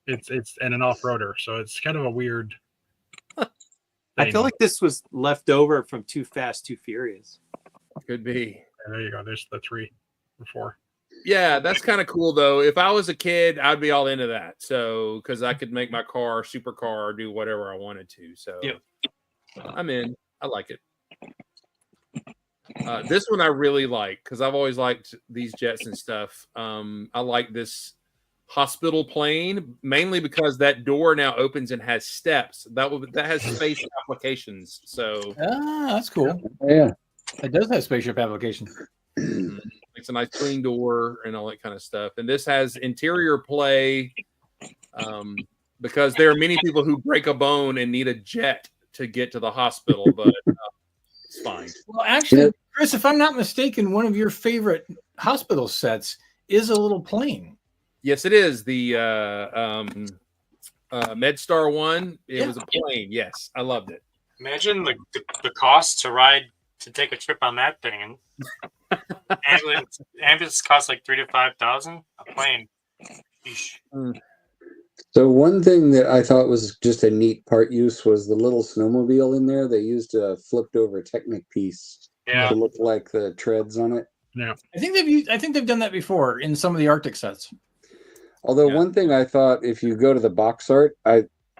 It's and an off-roader, so it's kind of a weird I feel like this was left over from Too Fast, Too Furious. could be. There you go. There's the 3 or 4. Yeah, that's kind of cool though. If I was a kid, I'd be all into that. So because I could make my car supercar or do whatever I wanted to. So Yep. I'm in. I like it. This one I really like because I've always liked these jets and stuff. I like this hospital plane mainly because that door now opens and has steps. That has space applications. So that's cool. Yeah. It does have spaceship application. It's a nice clean door and all that kind of stuff. And this has interior play because there are many people who break a bone and need a jet to get to the hospital, but it's fine. Well, actually, Chris, if I'm not mistaken, one of your favorite hospital sets is a little plane. Yes, it is. The MedStar one. It was a plane. Yes, I loved it. Imagine the cost to take a trip on that thing. Ambulance costs like $3,000 to $5,000. A plane. Eesh. So one thing that I thought was just a neat part use was the little snowmobile in there. They used a flipped over Technic piece to look like the treads on it. Yeah, I think they've done that before in some of the Arctic sets. Although one thing I thought, if you go to the box art,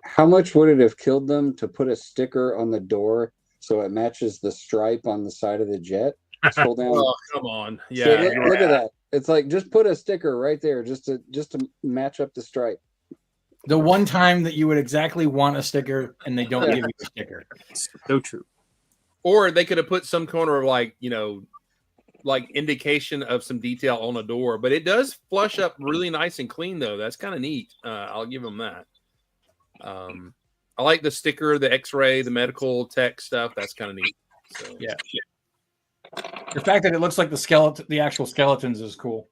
how much would it have killed them to put a sticker on the door so it matches the stripe on the side of the jet? Scroll down. Oh, come on. Yeah. So look at that. It's like just put a sticker right there just to match up the stripe. The one time that you would exactly want a sticker and they don't give you a sticker. So true. Or they could have put some kind of like indication of some detail on a door, but it does flush up really nice and clean though. That's kind of neat. I'll give them that. I like the sticker, the X-ray, the medical tech stuff. That's kind of neat. So yeah. The fact that it looks like the actual skeletons is cool.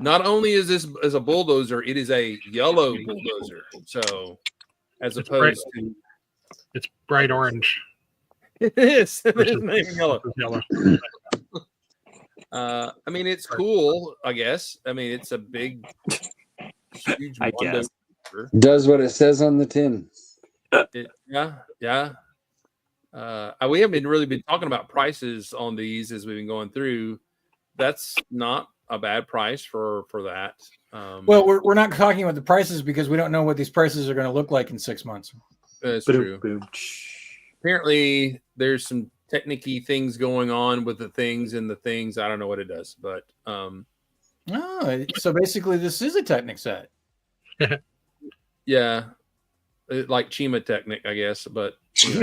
Not only is this as a bulldozer, it is a yellow bulldozer. So as opposed to it's bright orange. It is. It's not even yellow. Yellow. I mean, it's cool, I guess. I mean, it's a big, huge I guess. Does what it says on the tin. Yeah. We haven't really been talking about prices on these as we've been going through. That's not a bad price for that. Well, we're not talking about the prices because we don't know what these prices are going to look like in 6 months. That's true. Apparently, there's some technique-y things going on with the things and the things. I don't know what it does, but so basically, this is a Technic set. Yeah, like Chima Technic, I guess, but kids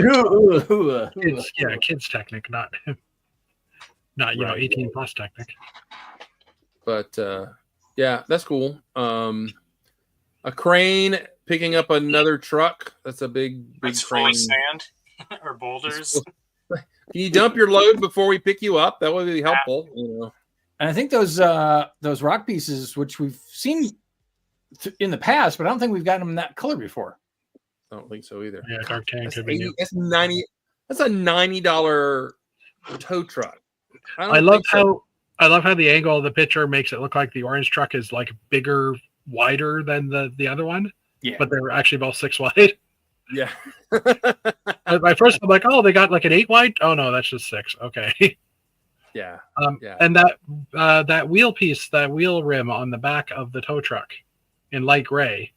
Technic, not 18 plus Technic. But yeah, that's cool. A crane picking up another truck. That's a big It's crane. fully sand or boulders. Can you dump your load before we pick you up? That would be helpful. And I think those rock pieces, which we've seen in the past, but I don't think we've gotten them in that color before. I don't think so either. Yeah, dark tan could be new. That's a $90 tow truck. I love how the angle of the picture makes it look like the orange truck is like bigger, wider than the other one. Yeah, but they're actually both 6 wide. Yeah. At first, I'm like, oh, they got like an 8 wide. Oh no, that's just 6. Okay. Yeah. And that wheel piece, that wheel rim on the back of the tow truck in light gray,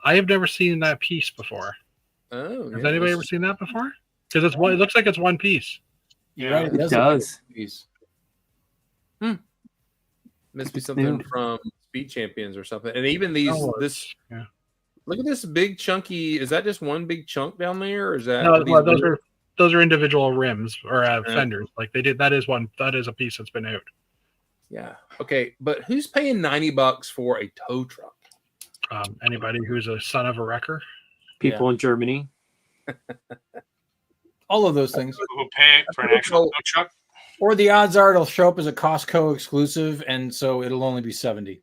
I have never seen that piece before. Oh, has anybody ever seen that before? Because it looks like it's one piece. Yeah, it does. Must be something from Speed Champions or something. And even look at this big chunky. Is that just one big chunk down there, or is that? No, those are individual rims or fenders. Like they did. That is a piece that's been out. Yeah. Okay, but who's paying $90 for a tow truck? Anybody who's a son of a wrecker. People in Germany. All of those things. Who pay for an actual tow truck? Or the odds are it'll show up as a Costco exclusive, and so it'll only be $70.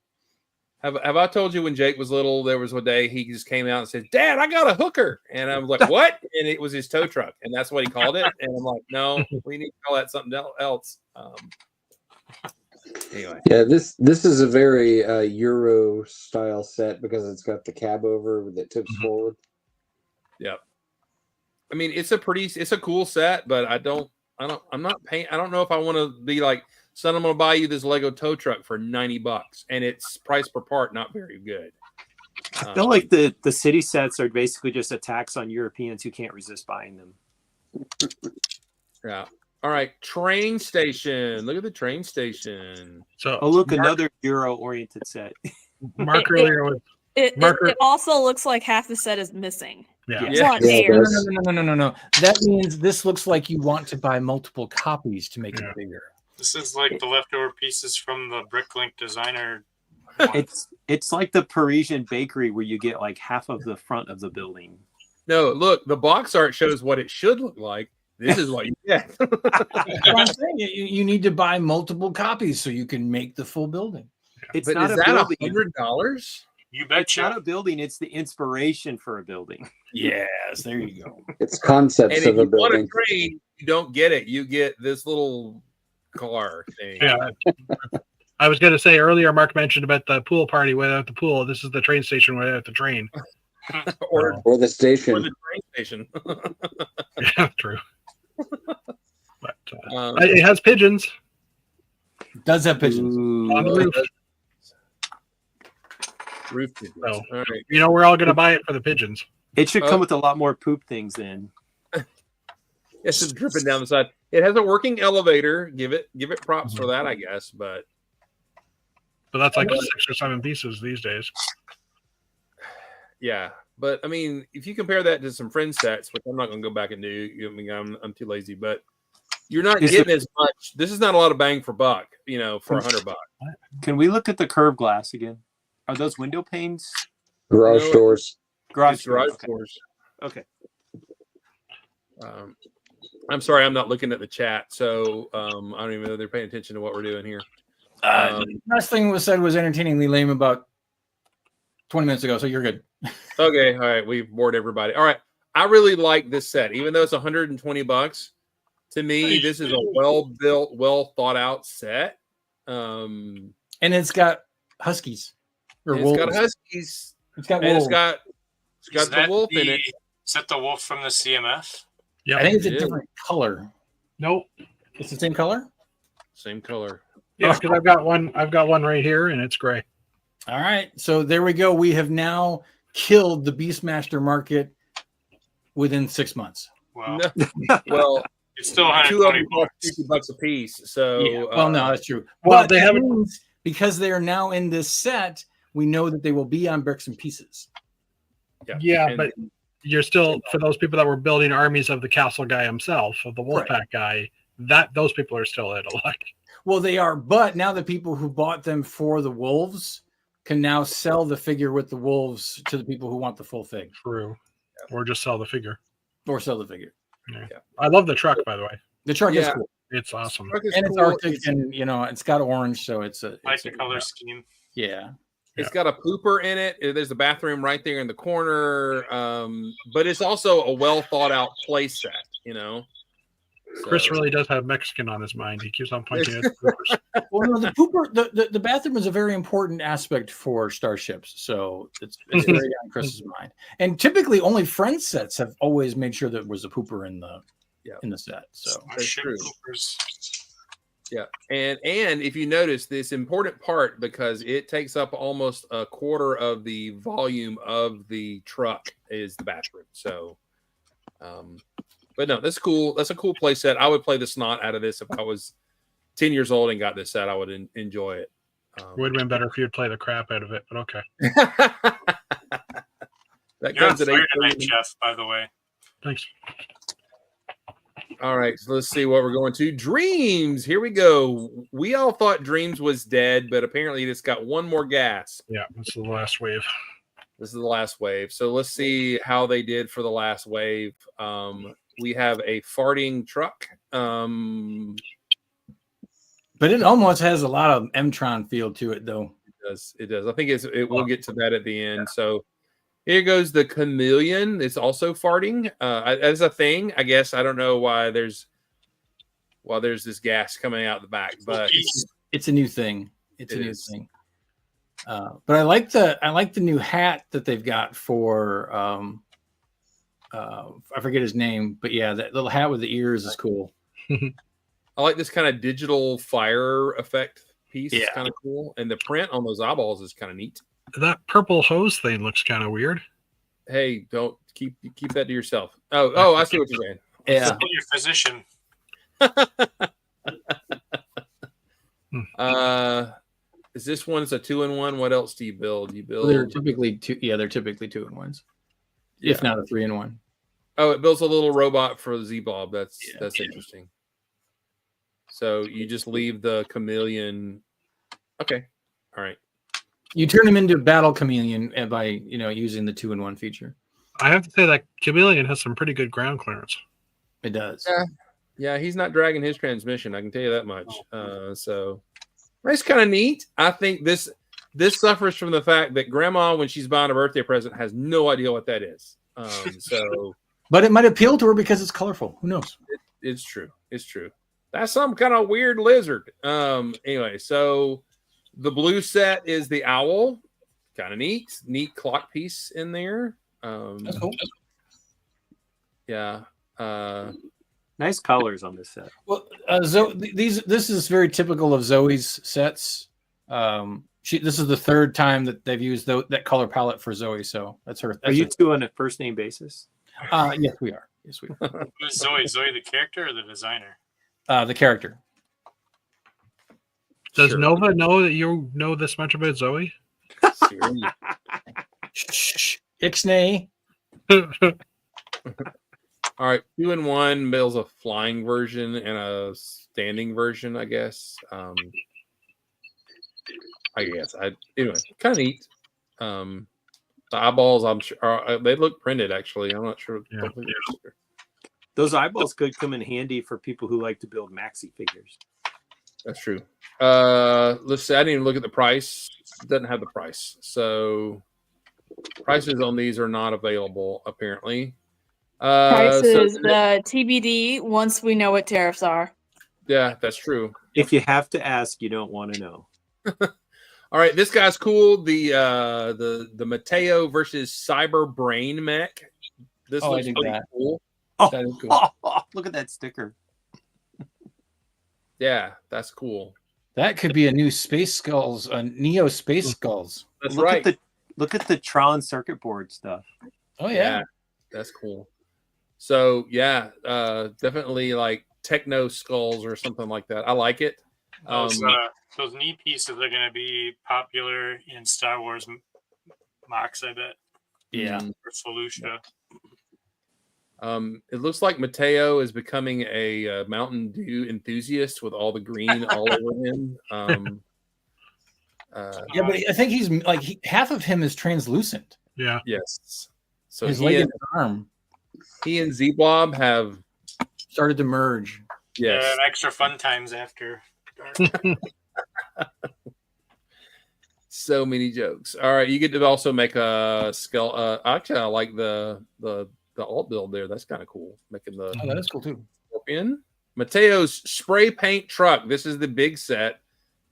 Have I told you when Jake was little, there was a day he just came out and said, "Dad, I got a hooker," and I was like, "What?" And it was his tow truck, and that's what he called it. And I'm like, "No, we need to call that something else." Anyway, Yeah, this is a very Euro style set because it's got the cab over that tips forward. yeah. I mean, it's a cool set, but I'm not paying. I don't know if I want to be like, son, I'm going to buy you this Lego tow truck for $90, and it's price per part not very good. I feel like the city sets are basically just a tax on Europeans who can't resist buying them. Yeah. All right, train station. Look at the train station. So, Oh, look, another Euro-oriented set. Mark earlier was It also looks like half the set is missing. yeah. It's on Yeah, it air. does. No. That means this looks like you want to buy multiple copies to make Yeah. it bigger. This is like the leftover pieces from the Bricklink designer. one. It's like the Parisian bakery where you get like half of the front of the building. No, look, the box art shows what it should look like. This is what you get. That's what I'm saying. You need to buy multiple copies so you can make the full building. It's But not is a that building. $100? You It's betcha. not a building. It's the inspiration for a building. Yes, there you go. It's concepts And if of a you want a building. train, you don't get it. You get this little car thing. Yeah. I was going to say earlier, Mark mentioned about the pool party without the pool. This is the train station without the train. or Or the station. the train station. Yeah, true. But Um, it has pigeons Does have pigeons. on the roof. roof pigeons. So- All right. You know, we're all going to buy it for the pigeons. It should come with a lot more poop things then. It's just dripping down the side. It has a working elevator. Give it props for that, I guess. But But that's like 6 or 7 pieces these days. yeah, but I mean, if you compare that to some friend sets, which I'm not going to go back and do, I mean, I'm too lazy, but you're not Is getting as much. This is not a lot of bang for buck, for $100. Can we look at the curved glass again? Are those window panes? Garage No. doors. Garage It's garage doors. Okay. doors. Okay. I'm sorry, I'm not looking at the chat, so I don't even know they're paying attention to what we're doing here. The last thing was said was entertainingly lame about 20 minutes ago, so you're good. Okay, all right, we've bored everybody. All right, I really like this set, even though it's $120. To me, this is a well-built, well-thought-out set. And it's got huskies. Or It's got wolves. huskies. It's got And wolves. it's got Is the that wolf in it. Is that the wolf from the CMF? Yeah. I think it's a Yeah. different color. Nope. It's the same color? Same color. Yeah, because I've got one right here, and it's gray. All right. So there we go. We have now killed the Beastmaster market within 6 months. Well, No. Well, it's still two of 120 them cost bucks. $50 a piece. So Well, no, that's true. Well, But they that haven't- means because they are now in this set, we know that they will be on bricks and pieces. Yeah, and- but you're still, for those people that were building armies of the castle guy himself, of the Wolfpack guy, those people are still out of luck. Well, they are, but now the people who bought them for the wolves can now sell the figure with the wolves to the people who want the full thing, True. Or just sell the figure. or sell the figure. I love the truck, by the way. The truck is Yeah. cool, It's awesome. Truck is and it's cool. Arctic, and it's got orange, so it's a Like it's the a- color scheme. Yeah, It's got a pooper in it. There's a bathroom right there in the corner. But it's also a well thought out play set, Chris So- really does have Mexican on his mind. He keeps on pointing at the Coopers. Well, no, the pooper, the bathroom is a very important aspect for starships, so it's very on Chris's mind. And typically, only friend sets have always made sure there was a pooper in the set. So Our That's ship true. Coopers. Yeah, and if you notice this important part, because it takes up almost a quarter of the volume of the truck, is the bathroom. So, but no, that's cool. That's a cool play set. I would play the snot out of this if I was 10 years old and got this set. I would enjoy it. Would have been better if you'd play the crap out of it, but okay. That You're on comes at fire 8:30. tonight, Jeff, by the way. Thanks. All right, so let's see what we're going to. Dreams. Here we go. We all thought Dreams was dead, but apparently it's got one more gas. Yeah, this is the last wave. This is the last wave. So let's see how they did for the last wave. We have a farting truck. but it almost has a lot of M-Tron feel to it, though. does. It does. I think we'll get to that at the end. So here goes the chameleon. It's also farting. As a thing, I guess. I don't know why there's this gas coming out the back, but it's a new thing. It's a new thing. But I like the new hat that they've got for I forget his name, but yeah, that little hat with the ears is cool. I like this kind of digital fire effect piece. Yeah. It's kind of cool, and the print on those eyeballs is kind of neat. That purple hose thing looks kind of weird. Hey, don't keep that to yourself. Oh, I see what you're saying. Yeah. Your physician. Is this one's a 2-in-1? What else do you build? They're typically two. Yeah, they're typically 2-in-1s, if not a 3-in-1. Oh, it builds a little robot for the Z-Blob. That's interesting. So you just leave the chameleon. Okay, all right. You turn him into a battle chameleon by using the 2-in-1 feature. I have to say that chameleon has some pretty good ground clearance. It does. Yeah, he's not dragging his transmission. I can tell you that much. So it's kind of neat. I think this suffers from the fact that Grandma, when she's buying a birthday present, has no idea what that is. But it might appeal to her because it's colorful. Who knows? It's true. It's true. That's some kind of weird lizard. Anyway, so the blue set is the owl. Kind of neat. Neat clock piece in there. That's cool. Yeah. Nice colors on this set. Well, this is very typical of Zoe's sets. This is the third time that they've used that color palette for Zoe. So that's her. Are you two on a first name basis? Yes, we are. Yes, we are. Who's Zoe? Zoe the character or the designer? The character. Does Nova know that you know this much about Zoe? Shh. Ixnay. All right, 2-in-1 builds a flying version and a standing version, I guess. Anyway, kind of neat. The eyeballs, I'm sure, they look printed. Actually, I'm not sure. Yeah. Those eyeballs could come in handy for people who like to build maxi figures. That's true. Let's see. I didn't even look at the price. It doesn't have the price, so prices on these are not available apparently. Prices, the TBD once we know what tariffs are. Yeah, that's true. If you have to ask, you don't want to know. All right, this guy's cool. The Mateo versus Cyber Brain mech. This looks pretty cool. Oh, that is cool. Look at that sticker. Yeah, that's cool. That could be a new Space Skulls, Neo Space Skulls. That's look right. Look at the Tron circuit board stuff. Oh yeah, that's cool. So yeah, definitely like techno skulls or something like that. I like it. Those knee pieces are going to be popular in Star Wars mocks, I bet. Yeah. Or Felucia. It looks like Mateo is becoming a Mountain Dew enthusiast with all the green all over him. Yeah, but I think he's like half of him is translucent. Yeah. Yes. So his leg and his arm. He and Z-Blob have started to merge. Yes. Yeah, extra fun times after dark. So many jokes. All right, you get to also make a skull. Actually, I like the alt build there. That's kind of cool. Making the that is cool too. Scorpion. Mateo's spray paint truck. This is the big set.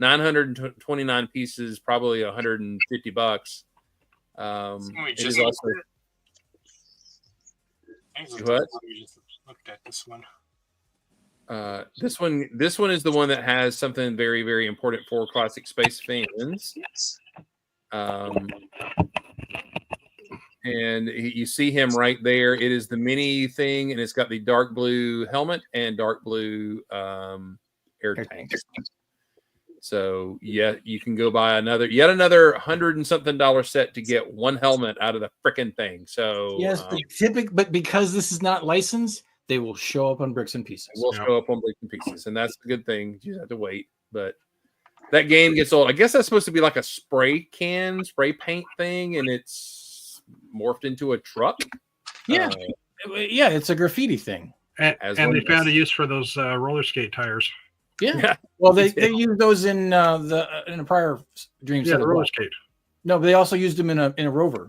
929 pieces, probably $150. We it just is also. What? We just looked at this one. This one is the one that has something very, very important for classic space fans. Yes. And you see him right there. It is the mini thing, and it's got the dark blue helmet and dark blue air tank. So yeah, you can go buy yet another $100 and something set to get one helmet out of the freaking thing. So yes, but because this is not licensed, they will show up on Bricks and Pieces. Show up on Bricks and Pieces, and that's a good thing. You just have to wait, but that game gets old. I guess that's supposed to be like a spray paint thing, and it's morphed into a truck. Yeah, yeah, it's a graffiti thing. And they found a use for those roller skate tires. Yeah. Yeah. Well, they used those in a prior dream Yeah, set the as roller well. skate. No, but they also used them in a rover.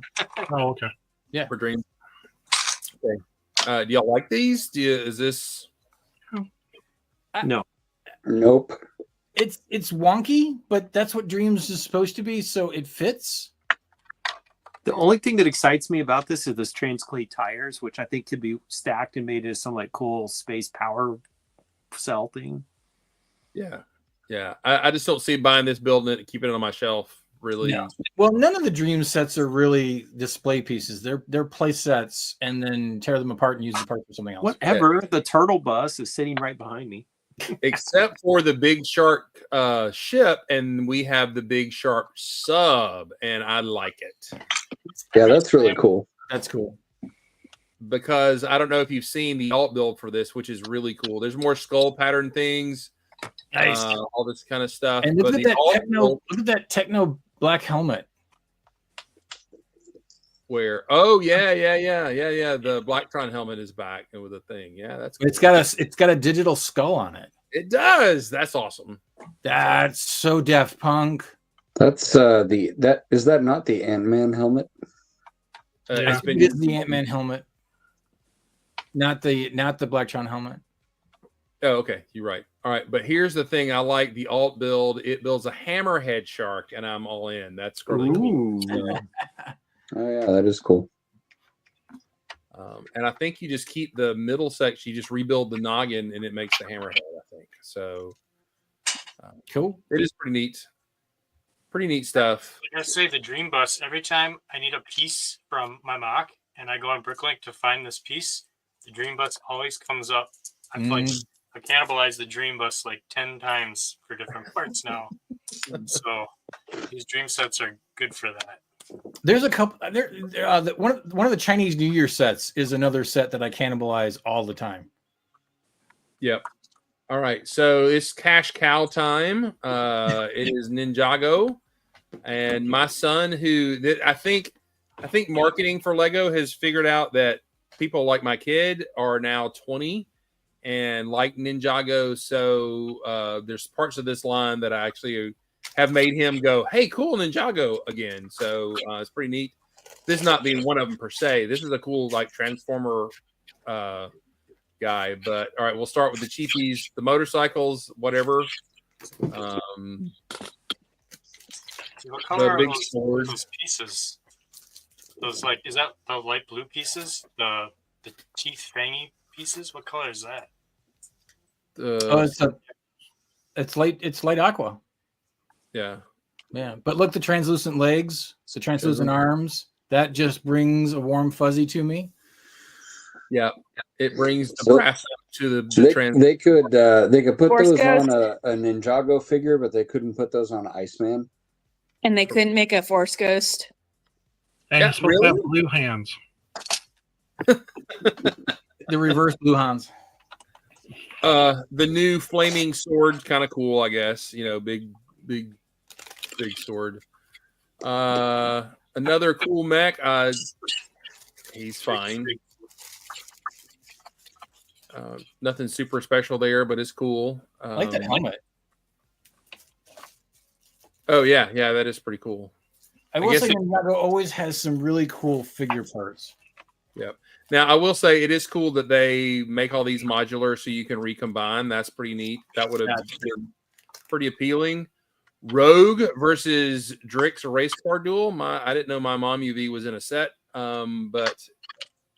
Oh, okay. For dreams. Okay. Do y'all like these? Is this? No. Nope. It's wonky, but that's what dreams is supposed to be, so it fits. The only thing that excites me about this is this Transclay tires, which I think could be stacked and made as some like cool space power cell thing. Yeah. Yeah. I just don't see buying this, building it, keeping it on my shelf. Really. No. Well, none of the dream sets are really display pieces. They're play sets, and then tear them apart and use the parts for something else. Whatever. The turtle bus is sitting right behind me. Except for the big shark ship, and we have the big shark sub, and I like it. Yeah, that's really cool. That's cool. Because I don't know if you've seen the alt build for this, which is really cool. There's more skull pattern things, Nice. all this kind of stuff. And look But at the that alt techno. build Look at that techno black helmet. where the Blacktron helmet is back with a thing. Yeah, that's cool. It's got a digital skull on it. It does. That's awesome. That's so Daft Punk. That's is that not the Ant-Man helmet? It's been It is the Ant-Man helmet, not the Blacktron helmet. Oh, okay. You're right. All right. But here's the thing. I like the alt build. It builds a hammerhead shark, and I'm all in. That's really cool. So, Oh yeah, that is cool. and I think you just keep the middle section. You just rebuild the noggin, and it makes the hammerhead, I think. So Cool. it is pretty neat. Pretty neat stuff. I gotta say, the Dream Bus, every time I need a piece from my mock and I go on Bricklink to find this piece, the Dream Bus always comes up. I feel like I cannibalized the Dream Bus like 10 times for different parts now. So these dream sets are good for that. There's a couple. One of the Chinese New Year sets is another set that I cannibalize all the time. Yep. All right. So it's cash cow time. It is Ninjago. And my son, I think marketing for Lego has figured out that people like my kid are now 20 and like Ninjago. So there's parts of this line that I actually have made him go, hey, cool, Ninjago again. So it's pretty neat. This not being one of them per se. This is a cool like Transformer guy. But all right, we'll start with the cheapies, the motorcycles, whatever. What color big are sword. those pieces? Those like, is that the light blue pieces? The teeth fangy pieces? What color is that? It's light aqua. Yeah. Yeah, but look, the translucent legs, the translucent arms. That just brings a warm fuzzy to me. Yeah, it brings the So- brass up to the trans. They could put Force those Ghost. on a Ninjago figure, but they couldn't put those on Iceman. And they couldn't make a Force Ghost. And Yeah, you're supposed to have really? blue hands. The reverse blue Hans. The new flaming sword, kind of cool, I guess. You know, big sword. Another cool mech. He's fine. Nothing super special there, but it's cool. I like that helmet. Oh yeah, that is pretty cool. I will guess say it- Ninjago always has some really cool figure parts. Yep. Now I will say it is cool that they make all these modular so you can recombine. That's pretty neat. That would have been pretty appealing. Rogue versus Drix race car duel. I didn't know my mom UV was in a set, but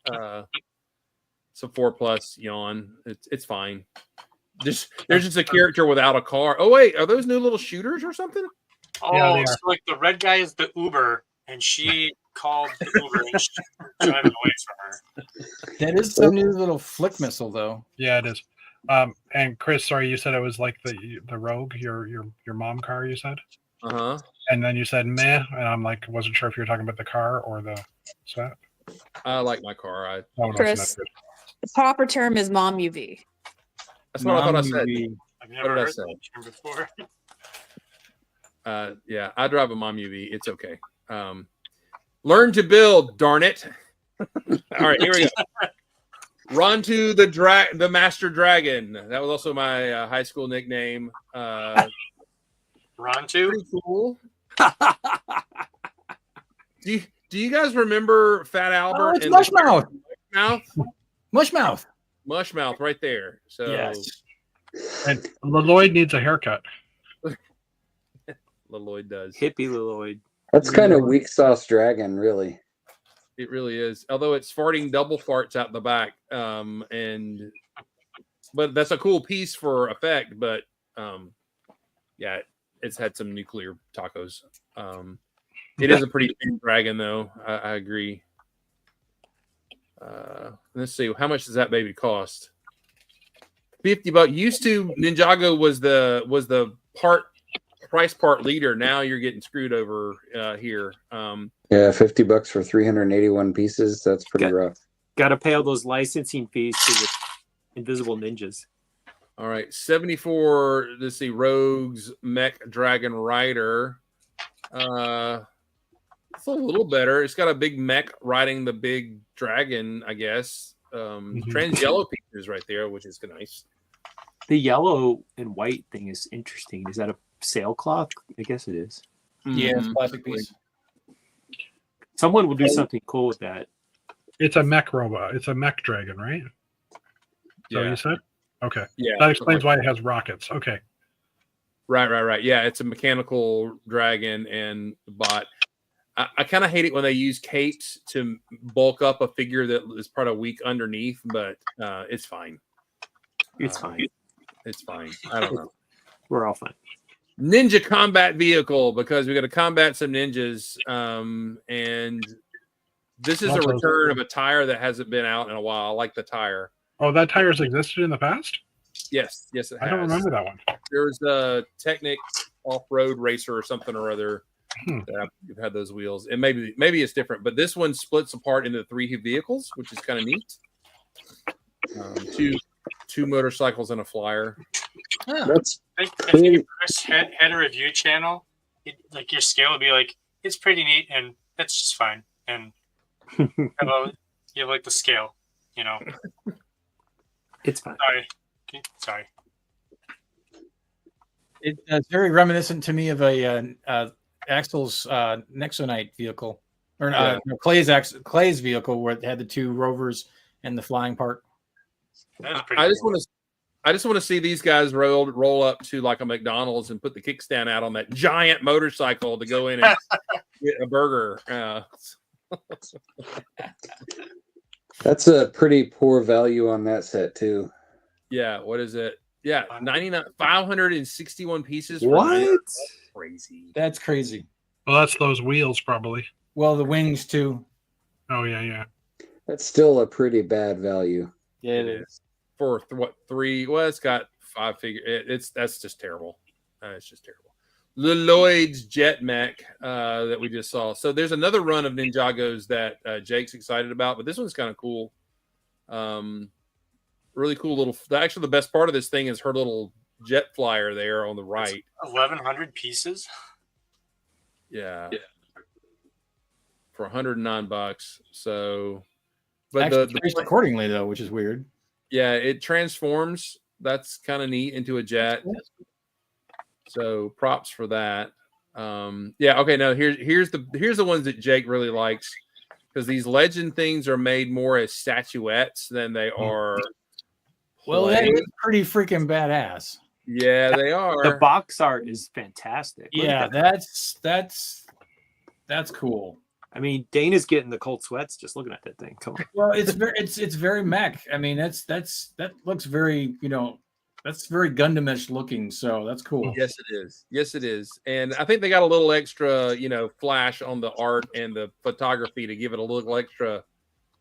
it's a 4+ yawn. It's fine. There's just a character without a car. Oh wait, are those new little shooters or something? Oh, Yeah, they are. so like the red guy is the Uber, and she called the Uber and she's driving away from her. That is some new little flick missile, though. Yeah, it is. And Chris, sorry, you said it was like the Rogue, your mom car. You said, and then you said meh, and I'm like, wasn't sure if you were talking about the car or the set. I like my car. Oh, no, it's Chris. not good. The proper term is mom UV. That's what I thought I said. I've What never did I heard say? that term before. Yeah, I drive a mom UV. It's okay. Learn to build, darn it. All right, here we go. Rontu the Master Dragon. That was also my high school nickname. Rontu. Pretty cool. Do you guys remember Fat Albert? Oh, it's Mushmouth. Mushmouth. Mushmouth, right there. So Yes. And Lloyd needs a haircut. Lloyd does. Hippie Lloyd. That's kind of weak sauce dragon, really. It really is. Although it's farting double farts out the back, but that's a cool piece for effect. But yeah, it's had some nuclear tacos. It is a pretty thin dragon, though. I agree. Let's see, how much does that baby cost? $50. Used to Ninjago was the price part leader. Now you're getting screwed over here. Yeah, $50 for 381 pieces. That's pretty rough. Got to pay all those licensing fees to the Invisible Ninjas. All right, 74. Let's see, Rogues Mech Dragon Rider. It's a little better. It's got a big mech riding the big dragon, I guess. Trans yellow pieces right there, which is nice. The yellow and white thing is interesting. Is that a sailcloth? I guess it is. Yeah, it's a plastic piece. Someone will do something cool with that. It's a mech robot. It's a mech dragon, right? So Yeah. you said? Okay. Yeah. That explains why it has rockets. Okay. Right. Yeah, it's a mechanical dragon and bot. I kind of hate it when they use capes to bulk up a figure that is part of weak underneath, but it's fine. It's fine. It's fine. I don't know. We're all fine. Ninja combat vehicle, because we got to combat some ninjas. And this is a return of a tire that hasn't been out in a while. I like the tire. Oh, that tire's existed in the past? Yes, it has. I don't remember that one. There was a Technic off-road racer or something or other. You've had those wheels, and maybe it's different, but this one splits apart into 3 vehicles, which is kind of neat. Two motorcycles and a flyer. That's I think if Chris had a review channel, like your scale would be like, it's pretty neat, and that's just fine. And you have like the scale, you know. It's fine. Sorry. It's very reminiscent to me of a Axel's Nexonite vehicle, or Clay's vehicle, where it had the 2 rovers and the flying part. I just want to see these guys roll up to like a McDonald's and put the kickstand out on that giant motorcycle to go in and get a burger. That's a pretty poor value on that set too. Yeah, what is it? Yeah, 561 pieces. What? Crazy. That's crazy. Well, that's those wheels, probably. Well, the wings too. Oh, yeah. That's still a pretty bad value. Yeah, it is. For what, 3? Well, it's got 5 figure. That's just terrible. It's just terrible. Lloyd's Jet Mech that we just saw. So there's another run of Ninjagos that Jake's excited about, but this one's kind of cool. Really cool little. Actually, the best part of this thing is her little jet flyer there on the right. 1,100 pieces. Yeah. For $109. So, but actually traced accordingly though, which is weird. Yeah, it transforms. That's kind of neat into a jet. So props for that. Yeah. Okay. No. Here's the ones that Jake really likes, because these legend things are made more as statuettes than they are. Well, that is pretty freaking badass. Yeah, they are. The box art is fantastic. Yeah, that's cool. I mean, Dana's getting the cold sweats just looking at that thing. Come on. Well, it's very mech. I mean, that looks very, that's very Gundam-ish looking. So that's cool. Yes, it is. Yes, it is. And I think they got a little extra, flash on the art and the photography to give it a little extra,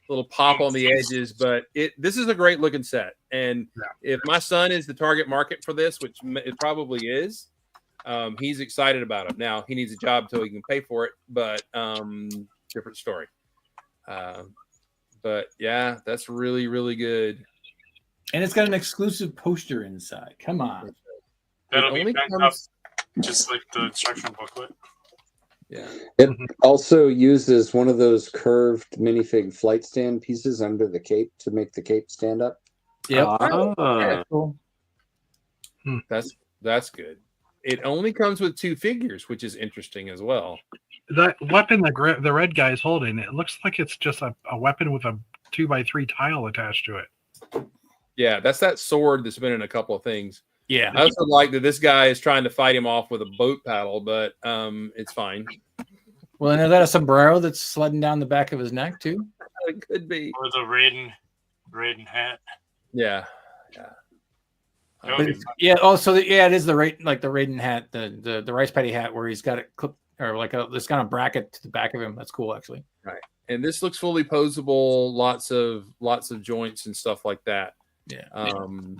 little pop on the edges. But this is a great looking set. And if my son is the target market for this, which it probably is, he's excited about it. Now he needs a job till he can pay for it, but different story. But yeah, that's really, really good. And it's got an exclusive poster inside. Come on. That'll be backed up just like the instruction booklet. Yeah. It also uses one of those curved minifig flight stand pieces under the cape to make the cape stand up. Yep. Ah. Cool. That's good. It only comes with 2 figures, which is interesting as well. That weapon the red guy is holding, it looks like it's just a weapon with a 2x3 tile attached to it. Yeah, that's that sword that's been in a couple of things. Yeah. I also like that this guy is trying to fight him off with a boat paddle, but it's fine. Well, and is that a sombrero that's sledding down the back of his neck too? It could be. Or the Raiden hat. Yeah. That would be fun. Yeah. Oh, so it is the Raiden hat, the rice paddy hat, where he's got it clipped or like this kind of bracket to the back of him. That's cool, actually. Right. And this looks fully posable. Lots of joints and stuff like that. Yeah.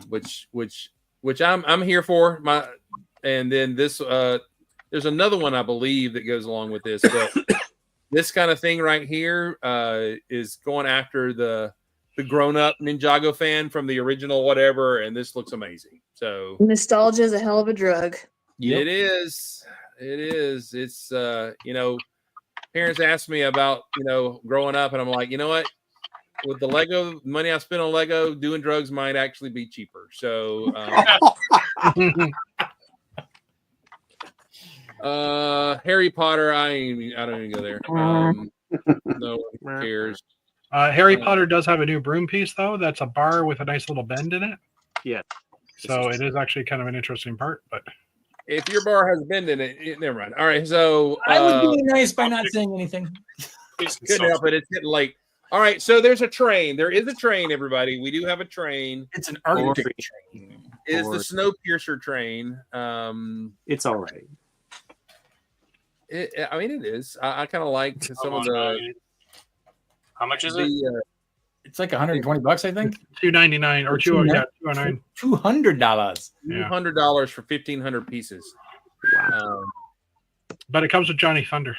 Which I'm here for. And then this there's another one I believe that goes along with this, but this kind of thing right here is going after the grown-up Ninjago fan from the original whatever, and this looks amazing. So Nostalgia is a hell of a drug. It is. It's parents ask me about growing up, and I'm like, you know what? With the Lego money I spent on Lego, doing drugs might actually be cheaper. So Harry Potter, I don't even go there. No one cares. Harry Potter does have a new broom piece, though. That's a bar with a nice little bend in it. Yeah. So it is actually kind of an interesting part. But if your bar has a bend in it, never mind. All right, so I was being nice by not saying anything. Couldn't help it. It's getting late. All right, so there's a train. There is a train, everybody. We do have a train. It's an Arctic train. It is the Snowpiercer train. It's all right. It is. I kind of like some of the. How much is it? It's like $120, I think. $299 or $209. $200. $200 for 1,500 pieces. Wow. But it comes with Johnny Thunder.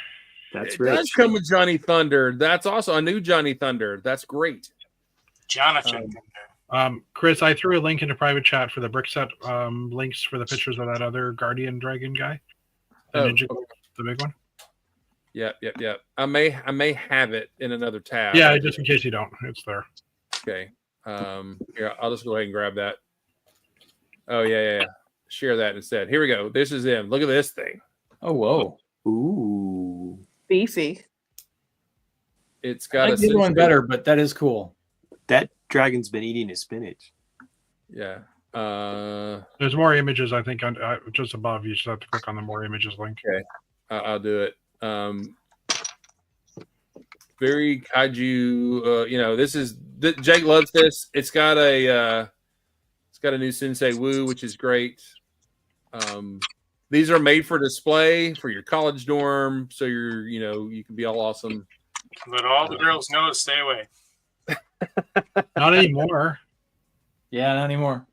That's right. It does come with Johnny Thunder. That's also a new Johnny Thunder. That's great. Jonathan Thunder. Chris, I threw a link into private chat for the brick set links for the pictures of that other Guardian Dragon guy. The big one. Yep. I may have it in another tab. Yeah, just in case you don't, it's there. Okay. Here, I'll just go ahead and grab that. Oh yeah. Share that instead. Here we go. This is him. Look at this thing. Oh whoa. Ooh. Beefy. It's got a good one better, but that is cool. That dragon's been eating his spinach. Yeah. There's more images, I think, on just above. You just have to click on the more images link. Okay. I'll do it. Very kaiju. This is Jake loves this. It's got a new Sensei Wu, which is great. These are made for display for your college dorm, so you can be all awesome. But all the girls know to stay away. Not anymore. Yeah, not anymore.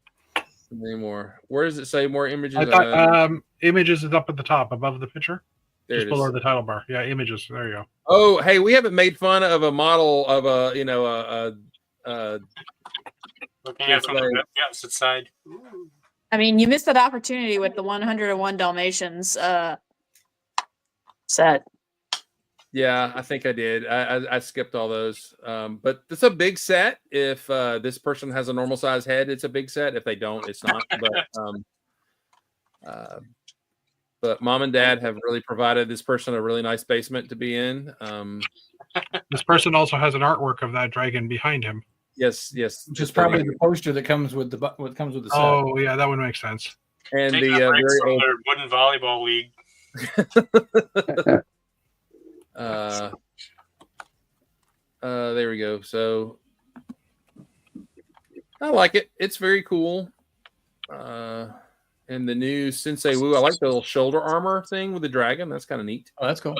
Where does it say more images? I thought images is up at the top above the picture. There just below the title bar. Yeah, images. There you go. Oh, hey, we haven't made fun of a model of looking at from the opposite side. I mean, you missed that opportunity with the 101 Dalmatians set. Yeah, I think I did. I skipped all those. But it's a big set. If this person has a normal size head, it's a big set. If they don't, it's not. But mom and dad have really provided this person a really nice basement to be in. This person also has an artwork of that dragon behind him. Yes. Which is probably the poster that comes with the set. Oh yeah, that would make sense. And Take the very from old their wooden volleyball league. There we go. So I like it. It's very cool. And the new Sensei Wu, I like the little shoulder armor thing with the dragon. That's kind of neat. Oh, that's cool.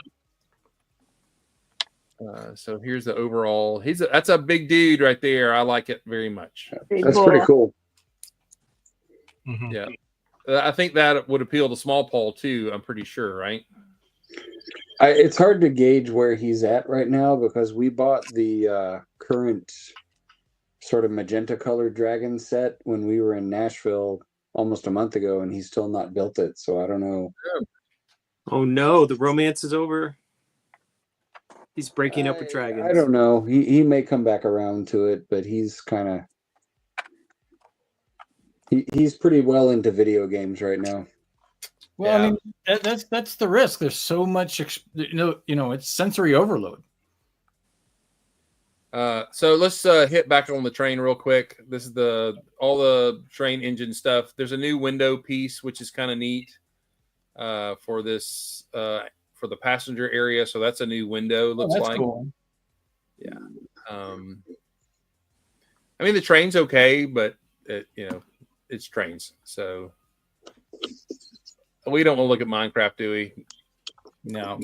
So here's the overall. That's a big dude right there. I like it very much. That's pretty cool. Mm-hmm. Yeah. I think that would appeal to Small Paul too. I'm pretty sure, right? It's hard to gauge where he's at right now because we bought the current sort of magenta colored dragon set when we were in Nashville almost a month ago, and he's still not built it. So I don't know. Oh no, the romance is over. He's breaking up with dragons. I don't know. He may come back around to it, but he's kind of he's pretty well into video games right now. Well, I mean, that's the risk. There's so much, it's sensory overload. So let's hit back on the train real quick. This is all the train engine stuff. There's a new window piece, which is kind of neat for this for the passenger area. So that's a new window. Looks that's like cool. Yeah. I mean, the train's okay, but it's trains, so we don't want to look at Minecraft, do we? No.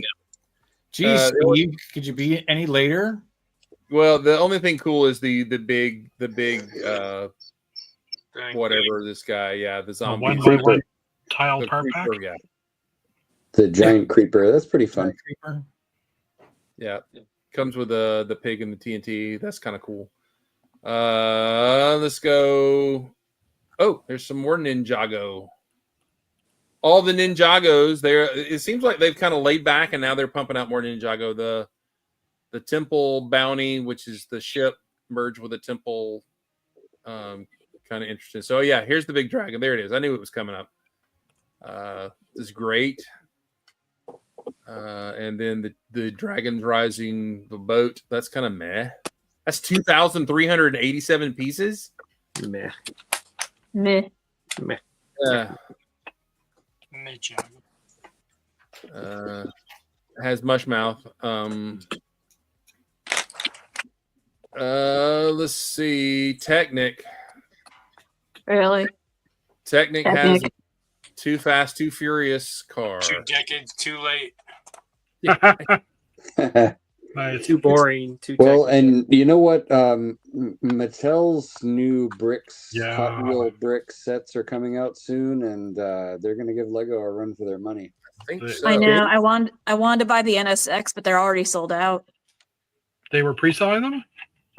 Geez, Steve, could you be any later? Well, the only thing cool is the big whatever this guy, the zombie one by one tile part pack. Yeah. The giant creeper. That's pretty fun. Creeper. Yeah. Comes with the pig and the TNT. That's kind of cool. Let's go. Oh, there's some more Ninjago. All the Ninjagos there. It seems like they've kind of laid back and now they're pumping out more Ninjago. The temple bounty, which is the ship merged with a temple. Kind of interesting. So yeah, here's the big dragon. There it is. I knew it was coming up. This is great. And then the dragons rising the boat. That's kind of meh. That's 2,387 pieces. Meh. Meh. Meh. Has mush mouth. Let's see. Technic. Really? Technic has a Too Fast, Too Furious car. 2 decades too late. Nice. Too boring. Too Well, technical. and you know what? Mattel's new bricks, Hot Wheel brick sets are coming out soon, and they're going to give Lego a run for their money. I think so. I know. I wanted to buy the NSX, but they're already sold out. They were pre-selling them?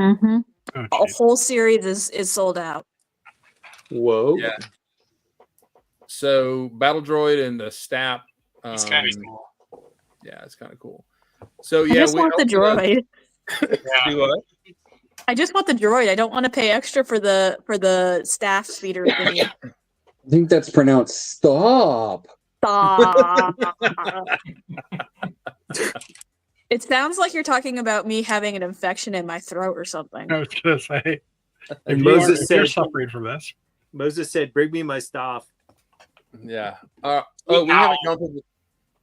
Mm-hmm. Oh, A whole series is sold out. Whoa. Yeah. So Battle Droid and the Stap. It's kind of cool. Yeah, it's kind of cool. So I yeah, just want the droid. Do what? I just want the droid. I don't want to pay extra for the staff speeder thingy. I think that's pronounced stop. Stop. It sounds like you're talking about me having an infection in my throat or something. I was going to say. And You're Moses said, suffering from this. Moses said, "Bring me my stuff." Yeah. We haven't counted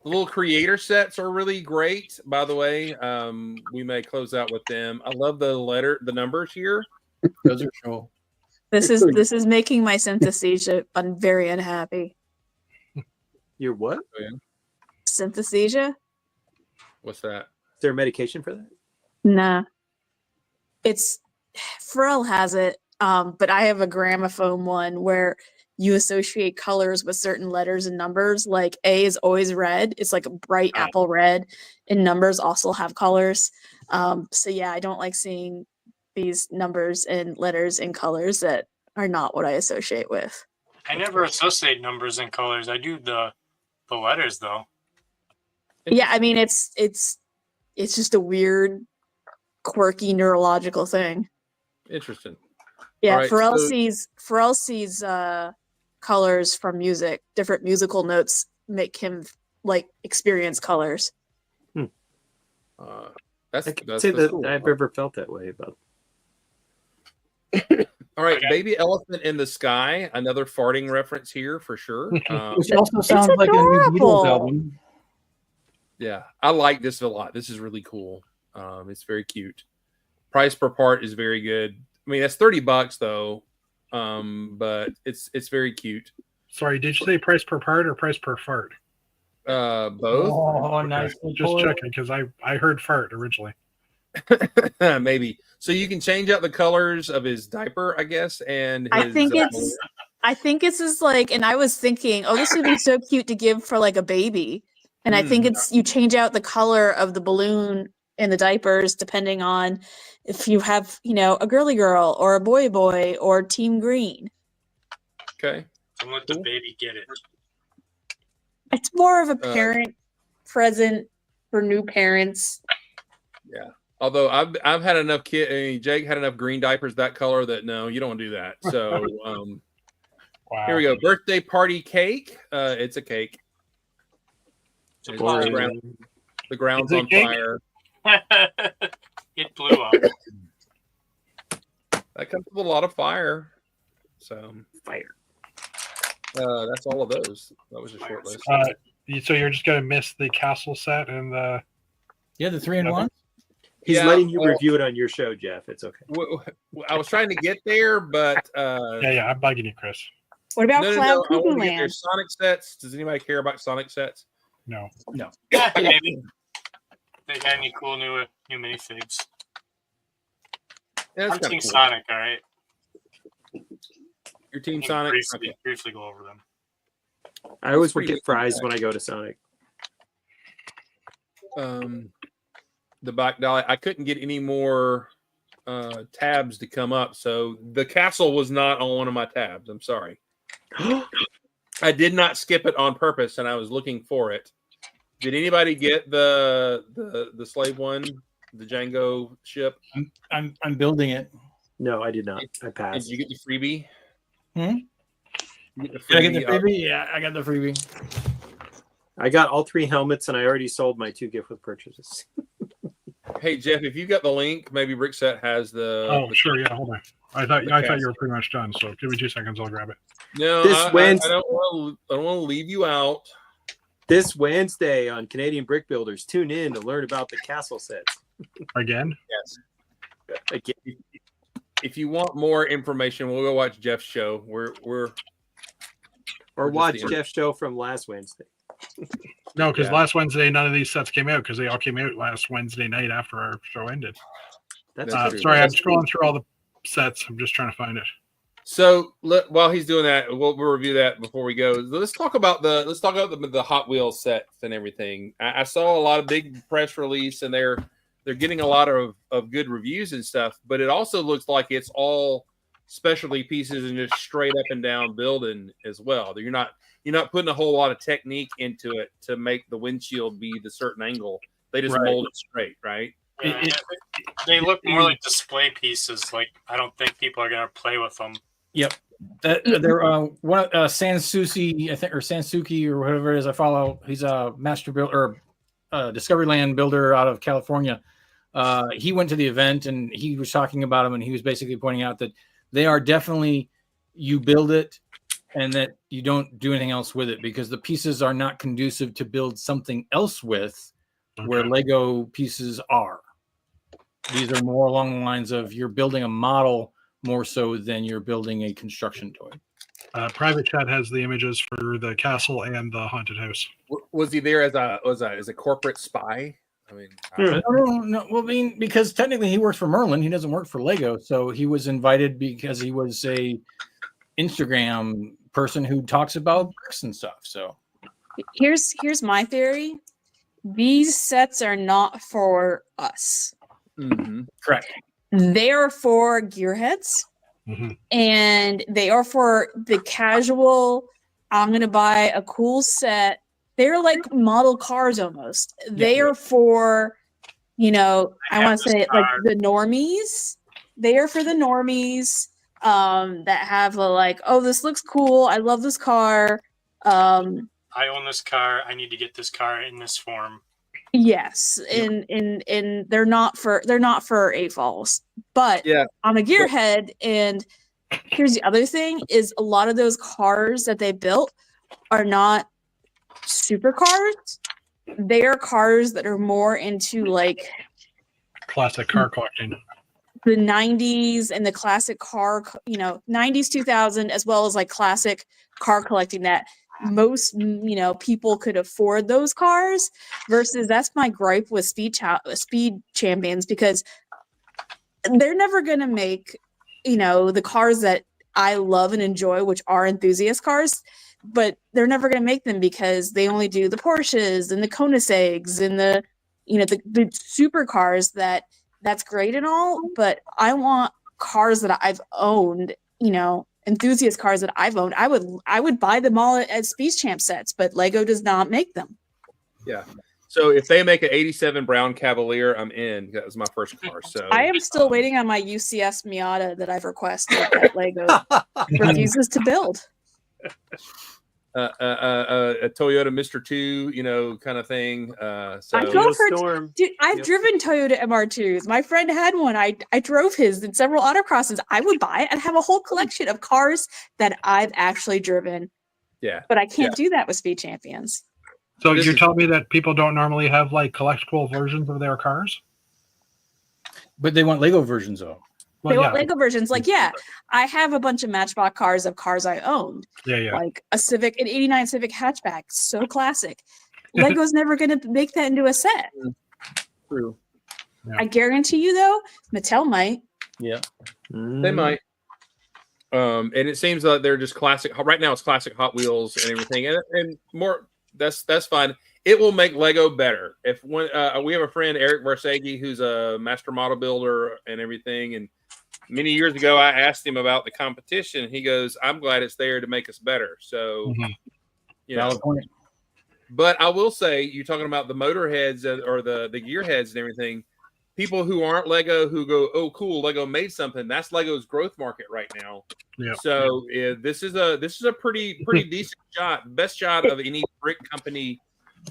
the little creator sets are really great, by the way. We may close out with them. I love the numbers here. Those are cool. This is making my synesthesia very unhappy. Your what? Oh, yeah. Synesthesia? What's that? Is there a medication for that? Nah. It's Pharrell has it, but I have a gramophone one where you associate colors with certain letters and numbers. Like A is always red. It's like a bright apple red, and numbers also have colors. So yeah, I don't like seeing these numbers and letters and colors that are not what I associate with. I never associate numbers and colors. I do the letters though. Yeah, I mean it's just a weird, quirky neurological thing. Interesting. Yeah, Right, Pharrell sees colors from music. Different musical notes make him like experience colors. That's I can't that's say that cool. I've ever felt that way about. All right, Okay. Baby Elephant in the Sky, another farting reference here for sure. Which also sounds like a new Beatles adorable. album. Yeah, I like this a lot. This is really cool. It's very cute. Price per part is very good. I mean, that's $30 though, but it's very cute. Sorry, did you say price per part or price per fart? Both. Oh, Okay, nice. just checking because I heard fart originally. Maybe. So you can change out the colors of his diaper, I guess, and his, I think it's just like, and I was thinking, oh, this would be so cute to give for like a baby. And I think it's you change out the color of the balloon in the diapers depending on if you have, a girly girl or a boy or team green. Okay. And let the baby get it. It's more of a parent present for new parents. Although I've had enough Jake had enough green diapers that color that no, you don't want to do that. So Wow. here we go. Birthday party cake. It's a cake. It's Fine. the ground's Is it on cake? fire. It blew up. That comes with a lot of fire. So Fire. that's all of those. That was a short list. So you're just gonna miss the castle set and the Yeah, the 3-in-1. He's Yeah, letting you well- review it on your show, Jeff. It's okay. I was trying to get there, but yeah, I'm bugging you, Chris. What about no, Cloud I Cuckoo want to get their Land? Sonic sets. Does anybody care about Sonic sets? No. Yeah, maybe. They got any cool new minifigs? Yeah, I'm that's Team kind of cool. Sonic, all right. Your Team Can Sonic. briefly go over them. I always pretty get good fries feedback. when I go to Sonic. The back dolly. I couldn't get any more tabs to come up, so the castle was not on one of my tabs. I'm sorry. I did not skip it on purpose, and I was looking for it. Did anybody get the slave one, the Django ship? I'm building it. No, I did not. I Did passed. you get the freebie? Hmm? You get the Did I get the freebie? freebie? Yeah, I got the freebie. I got all 3 helmets, and I already sold my 2 gift with purchases. Hey Jeff, if you got the link, maybe Brickset has the. Oh, sure. Yeah, hold on. I thought Okay. you were pretty much done. So give me 2 seconds. I'll grab it. No, This I Wednesday- don't want to leave you out. This Wednesday on Canadian Brick Builders, tune in to learn about the castle sets. Again? Yes. Again, If you want more information, we'll go watch Jeff's show. We're or just watch the- Jeff's show from last Wednesday. No, because Yeah. last Wednesday none of these sets came out because they all came out last Wednesday night after our show ended. That's That's true. true. Sorry, I'm scrolling through all the sets. I'm just trying to find it. So while he's doing that, we'll review that before we go. Let's talk about the Hot Wheels sets and everything. I saw a lot of big press release, and they're getting a lot of good reviews and stuff. But it also looks like it's all specialty pieces and just straight up and down building as well. You're not putting a whole lot of technique into it to make the windshield be the certain angle. They just Right. mold it straight, right? Yeah, they look more like display pieces. Like I don't think people are gonna play with them. They're one Sansuki, I think, or Sansuki, or whatever it is. I follow. He's a master builder, Discovery Land builder out of California. He went to the event and he was talking about them, and he was basically pointing out that they are definitely, you build it and that you don't do anything else with it, because the pieces are not conducive to build something else with, where Okay. Lego pieces are. These are more along the lines of you're building a model more so than you're building a construction toy. Private Chat has the images for the castle and the haunted house. Was he there as a corporate spy? I mean, No. Well, I mean, because technically he works for Merlin. He doesn't work for Lego. So he was invited because he was a Instagram person who talks about bricks and stuff. So Here's my theory. These sets are not for us. correct. They are for gearheads, Mhm. and they are for the casual. I'm gonna buy a cool set. They're like model cars almost. They are for, I have want to this say it like car. the normies. They are for the normies that have a like, oh, this looks cool. I love this car. I own this car. I need to get this car in this form. Yes, and they're not for AFOLs, but Yeah. I'm a gearhead, and here's the other thing: is a lot of those cars that they built are not supercars. They are cars that are more into like Classic car collecting. the 90s and the classic car, 90s, 2000, as well as like classic car collecting that most, people could afford those cars, versus that's my gripe with speed champions, because they're never going to make, the cars that I love and enjoy, which are enthusiast cars, but they're never going to make them because they only do the Porsches and the Koenigseggs and the supercars that's great and all, but I want cars that I've owned, enthusiast cars that I've owned. I would buy them all as Speed Champ sets, but Lego does not make them. Yeah. So if they make an 87 Brown Cavalier, I'm in. That was my first car. So I am still waiting on my UCS Miata that I've requested that Lego refuses to build. a Toyota Mr. 2, kind of thing. So I drove her, Storm. dude. I've Yep. driven Toyota MR2s. My friend had one. I drove his in several autocrosses. I would buy it and have a whole collection of cars that I've actually driven. yeah. But I can't do that with Speed Champions. So This you're is- telling me that people don't normally have like collectible versions of their cars? But they want Lego versions though. Well, They yeah, want Lego versions. Like, yeah, I have a bunch of Matchbox cars of cars I owned. yeah. Like an '89 Civic hatchback, so classic. Lego's never going to make that into a set. True. I guarantee you, though, Mattel might. Yeah. They might. And it seems like they're just classic. Right now, it's classic Hot Wheels and everything, and more. That's fine. It will make Lego better. If we have a friend, Eric Varsegi, who's a master model builder and everything, and many years ago, I asked him about the competition. And he goes, "I'm glad it's there to make us better." So, Valid point. But I will say, you're talking about the motor heads or the gear heads and everything. People who aren't Lego who go, "Oh, cool, Lego made something." That's Lego's growth market right now. Yeah. So this is a pretty decent shot, best shot of any brick company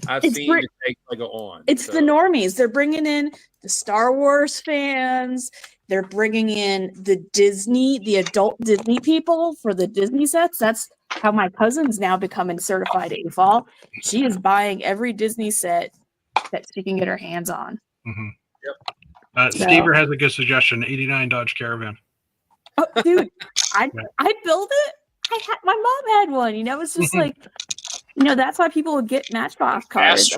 I've seen to take Lego on. It's the normies. They're bringing in the Star Wars fans. They're bringing in the adult Disney people for the Disney sets. That's how my cousin's now becoming certified AFOL. She is buying every Disney set that she can get her hands on. Mm-hmm. Yep. Stever has a good suggestion: '89 Dodge Caravan. Oh, dude, I'd build it. My mom had one. It's just like, that's why people would get Matchbox cars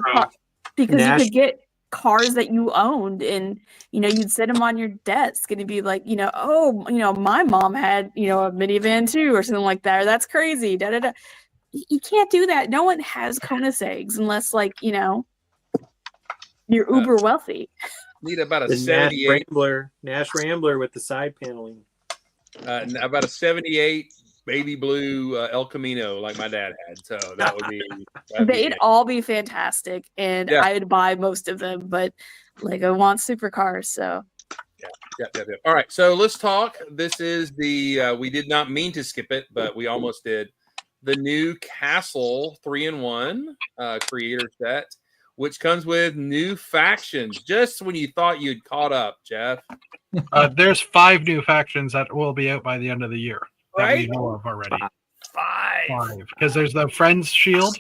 because you could get cars that you owned, and you'd set them on your desk, and it'd be like, my mom had a minivan too, or something like that. Or that's crazy. Da da da. You can't do that. No one has Conus eggs unless you're uber wealthy. Need about a The 78 Nash Rambler with the side paneling. about a 78 baby blue El Camino like my dad had. So that would be. They'd all be fantastic, and Yeah. I'd buy most of them. But Lego wants supercars, so. Yeah. All right, so let's talk. This is the we did not mean to skip it, but we almost did. The new Castle 3-in-1 creator set, which comes with new factions. Just when you thought you'd caught up, Jeff. There's 5 new factions that will be out by the end of the year that we Right? know of already. 5. Because there's the Friends Shield,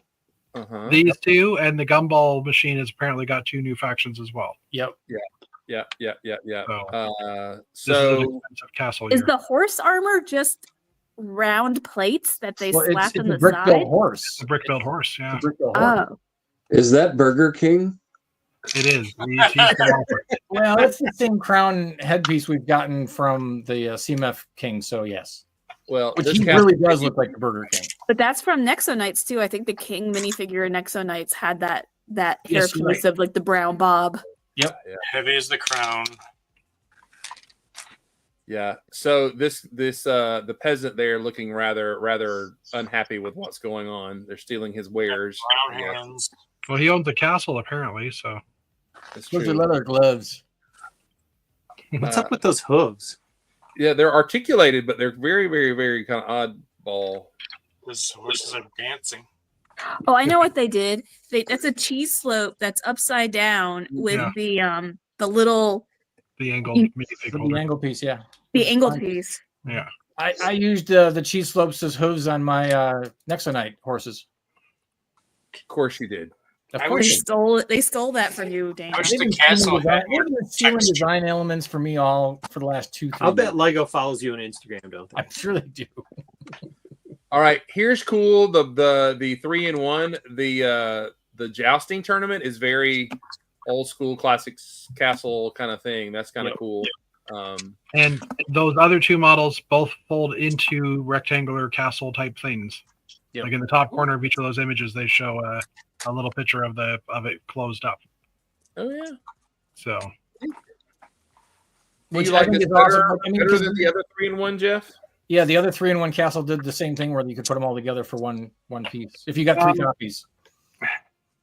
Uh-huh. these 2, and the Gumball Machine has apparently got 2 new factions as well. Yep. Yeah. This is So an expensive castle Is here. the horse armor just round plates that they Well, slap it's in a the brick built side? horse. The brick built horse, It's yeah, a brick built horse. Oh, Is that Burger King? it is. He's the author. Well, that's the same crown headpiece we've gotten from the CMF King. So yes, well, which this he Castle- really does look like the Burger King. but that's from Nexo Knights too. I think the King minifigure in Nexo Knights had that Yes, hairpiece you're right. of like the brown bob. Heavy as the crown. Yeah. So the peasant there looking rather unhappy with what's going on. They're stealing his wares. Brown Yeah, hands. Well, he owns the castle apparently, so that's Those are true. leather gloves. What's up with those hooves? Yeah, they're articulated, but they're very, very, very kind of oddball. Those horses are dancing. Oh, I know what they did. That's a cheese slope that's upside down with Yeah. the little the angled You- minifig The holder. angle piece, yeah. the angled piece. Yeah. I used the cheese slopes as hooves on my Nexonite horses. Of course you did. Of I course. wish- They stole that from you, Dan. I wish They've the been stealing castle design- had they've more been stealing texture. design elements for me all for the last 2-3 I'll bet years. Lego follows you on Instagram, don't they? I'm sure they do. All right, here's cool. The 3-in-1. The jousting tournament is very old school classic castle kind of thing. That's kind of cool. And those other 2 models both fold into rectangular castle type things. Yep. Like in the top corner of each of those images, they show a little picture of it closed up. Oh yeah. So Do Which you I like think this is awesome. better, I mean, better because- than the other 3-in-1, Jeff? Yeah, the other 3-in-1 castle did the same thing where you could put them all together for one piece. If you got 3 copies.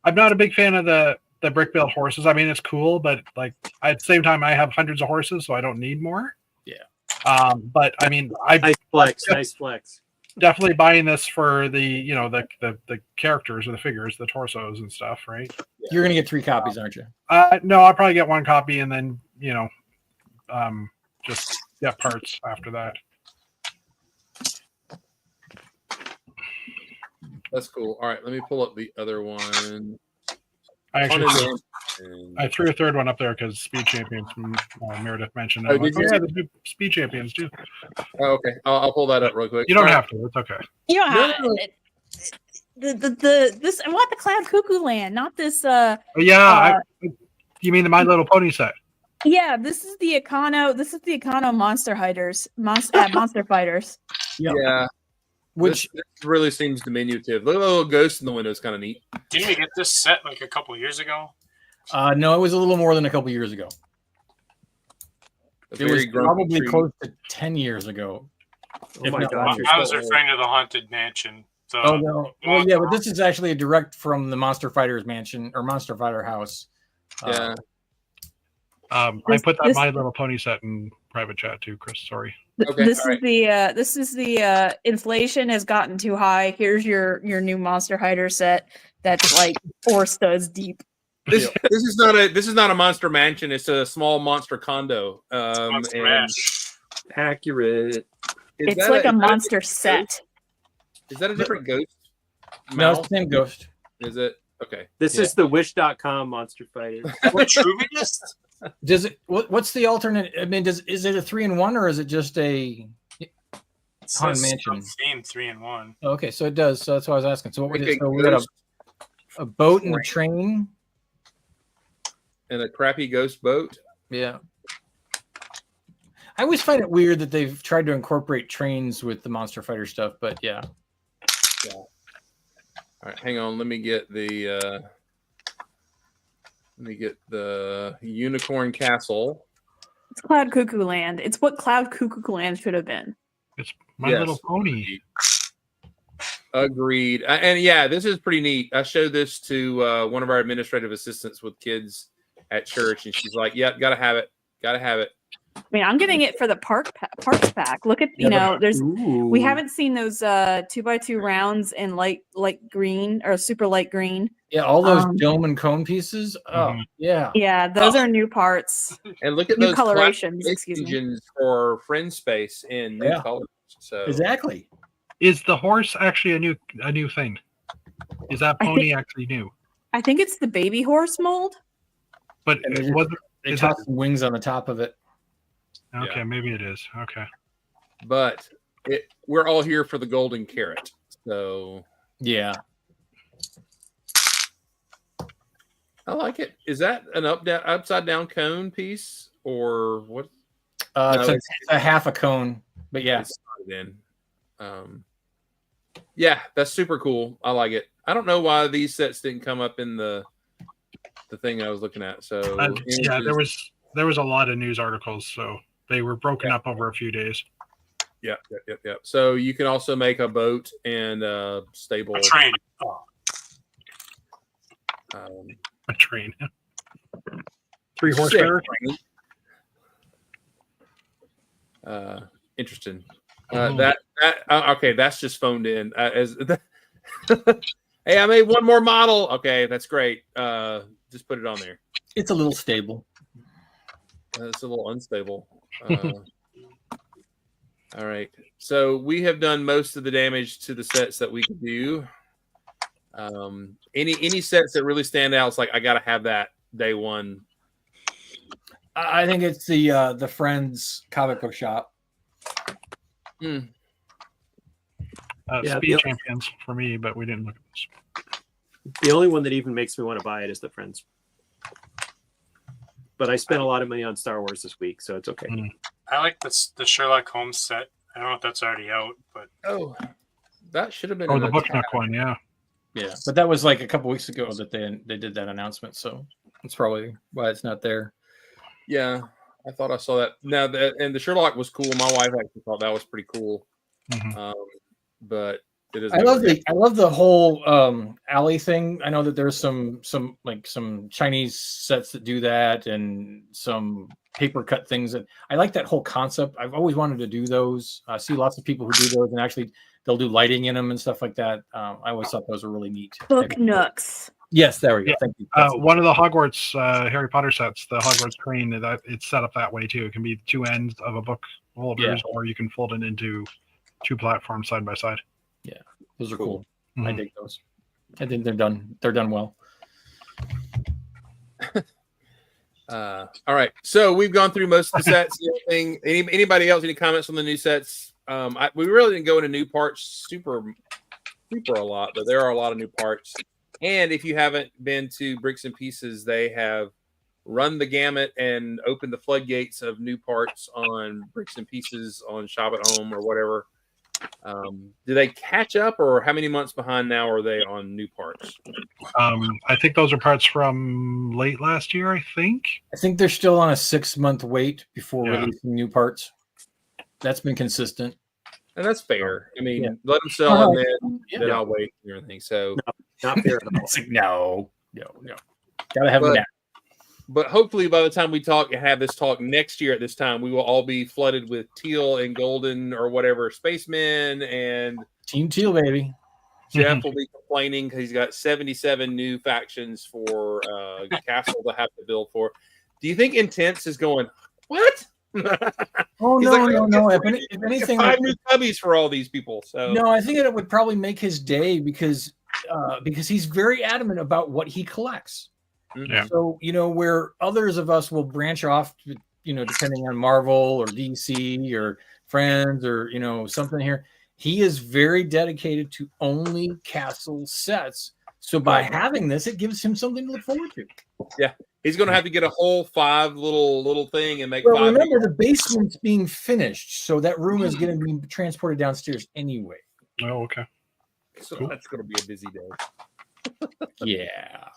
I'm not a big fan of the the brick built horses. I mean, it's cool, but like at the same time, I have hundreds of horses, so I don't need more. Yeah. But I mean, I Nice flex. definitely buying this for the the characters or the figures, the torsos and stuff, right? You're gonna get 3 copies, aren't you? No, I'll probably get 1 copy and then just get parts after that. That's cool. All right, let me pull up the other one. I threw a third one up there because Speed Champions, Meredith mentioned. Oh, did you? Yeah, the new Speed Champions too. Oh, okay, I'll pull that up real quick. You don't have to. It's okay. You don't have No. this. I want the Cloud Cuckoo Land, not this. You mean the My Little Pony set? Yeah, this is the Econo. This is the Econo Monster Monster Fighters. Yeah. Which this really seems diminutive. Look at the little ghost in the window. It's kind of neat. Didn't we get this set like a couple years ago? No, it was a little more than a couple years ago. A It very was grumpy probably tree. close to 10 years ago. Oh my gosh. I was referring to the Haunted Mansion. So, Oh no! Well, yeah, but this is actually a direct from the Monster Fighters mansion or Monster Fighter house. Yeah. I put that My Little Pony set in private chat too, Chris. Sorry. Okay, This all is the inflation has gotten too high. Here's your new Monster Hider set that's like 4 studs deep. This is not a monster mansion. It's a small monster condo. Monster and Mash. Accurate. It's like a monster set. Is that a different ghost? No, it's Mouth? the same ghost. Is it? Okay. This is the Wish.com Monster Fighter. What Trubiest? Does it? What's the alternate? I mean, is it a 3-in-1 or is it just a Haunted Mansion? Theme 3-in-1. Okay, so it does. So that's what I was asking. So what would Okay, it? So we got a boat and a train. train. And a crappy ghost boat. Yeah. I always find it weird that they've tried to incorporate trains with the Monster Fighter stuff, but yeah. All right, hang on. Let me get the Unicorn Castle. It's Cloud Cuckoo Land. It's what Cloud Cuckoo Land should have been. It's My Yes. Little Pony. Agreed. And yeah, this is pretty neat. I showed this to one of our administrative assistants with kids at church, and she's like, "Yep, gotta have it. Gotta have it." I mean, I'm getting it for the parks pack. Look at there's we haven't seen those 2x2 rounds in light green or super light green. Yeah, all those dome and cone pieces. Oh, yeah. Yeah, those are new parts. And look at New those colorations, classic excuse me. engines for friend space in new Yeah. colors. So Exactly. Is the horse actually a new thing? Is that I pony actually new? I think it's the baby horse mold. But And it wasn't. They Is tossed some wings on the top of it. Okay, Yeah. maybe it is. Okay. but we're all here for the golden carrot. So Yeah. I like it. Is that an upside down cone piece or what? It's, No, it's a half a cone, but yeah. It's slotted in. Yeah, that's super cool. I like it. I don't know why these sets didn't come up in the thing I was looking at. So Yeah, there was a lot of news articles, so they were broken up over a few days. Yeah. So you can also make a boat and a stable. A train. A train. 3 Sick. horsepower. Interesting. Okay, that's just phoned in. Hey, I made one more model. Okay, that's great. Just put it on there. It's a little stable. It's a little unstable. All right. So we have done most of the damage to the sets that we could do. Any sets that really stand out, it's like I gotta have that day one. I think it's the Friends comic book shop. Speed the- Champions for me, but we didn't look at this. The only one that even makes me want to buy it is the Friends. But I spent a lot of money on Star Wars this week, so it's okay. I like the Sherlock Holmes set. I don't know if that's already out, but That should have been. Oh, in the the Book tab. Nook one, yeah. Yeah, but that was like a couple weeks ago that they did that announcement, so that's probably why it's not there. Yeah, I thought I saw that. Now and the Sherlock was cool. My wife actually thought that was pretty cool. Mhm. But It is. I love the whole alley thing. I know that there's some Chinese sets that do that, and some paper cut things. That I like that whole concept. I've always wanted to do those. I see lots of people who do those, and actually they'll do lighting in them and stuff like that. I always thought those were really neat. Book nooks. Yes, there we go. Yeah. Thank you. One of the Hogwarts Harry Potter sets, the Hogwarts crane, that it's set up that way too. It can be two ends of a book holders, or you can fold it into two platforms side by side. Yeah, those are cool. Mm-hmm. I dig those. I think they're done. They're done well. All right, so we've gone through most of the sets. Anybody else? Any comments on the new sets? We really didn't go into new parts super a lot, but there are a lot of new parts. And if you haven't been to Bricks and Pieces, they have run the gamut and opened the floodgates of new parts on Bricks and Pieces on Shop at Home or whatever. Do they catch up, or how many months behind now are they on new parts? I think those are parts from late last year. I think they're still on a 6-month wait before releasing new parts. That's been consistent, and that's fair. I mean, let them sell, and then I'll wait and everything. So not fair at all. It's like, no. Gotta have them now. But hopefully, by the time we have this talk next year at this time, we will all be flooded with teal and golden or whatever spacemen, and Team Teal, baby. Jeff will be complaining because he's got 77 new factions for Castle to have to build for. Do you think Intense is going, what? Oh, no. If anything, 5 new cubbies for all these people. So no, I think that it would probably make his day because he's very adamant about what he collects. Yeah. So, where others of us will branch off, depending on Marvel or DC or Friends or, something here, he is very dedicated to only Castle sets. So by having this, it gives him something to look forward to. Yeah. He's going to have to get a whole 5 little thing and make 5. Remember, the basement's being finished, so that room is going to be transported downstairs anyway. Oh, okay. So that's going to be a busy day. Yeah.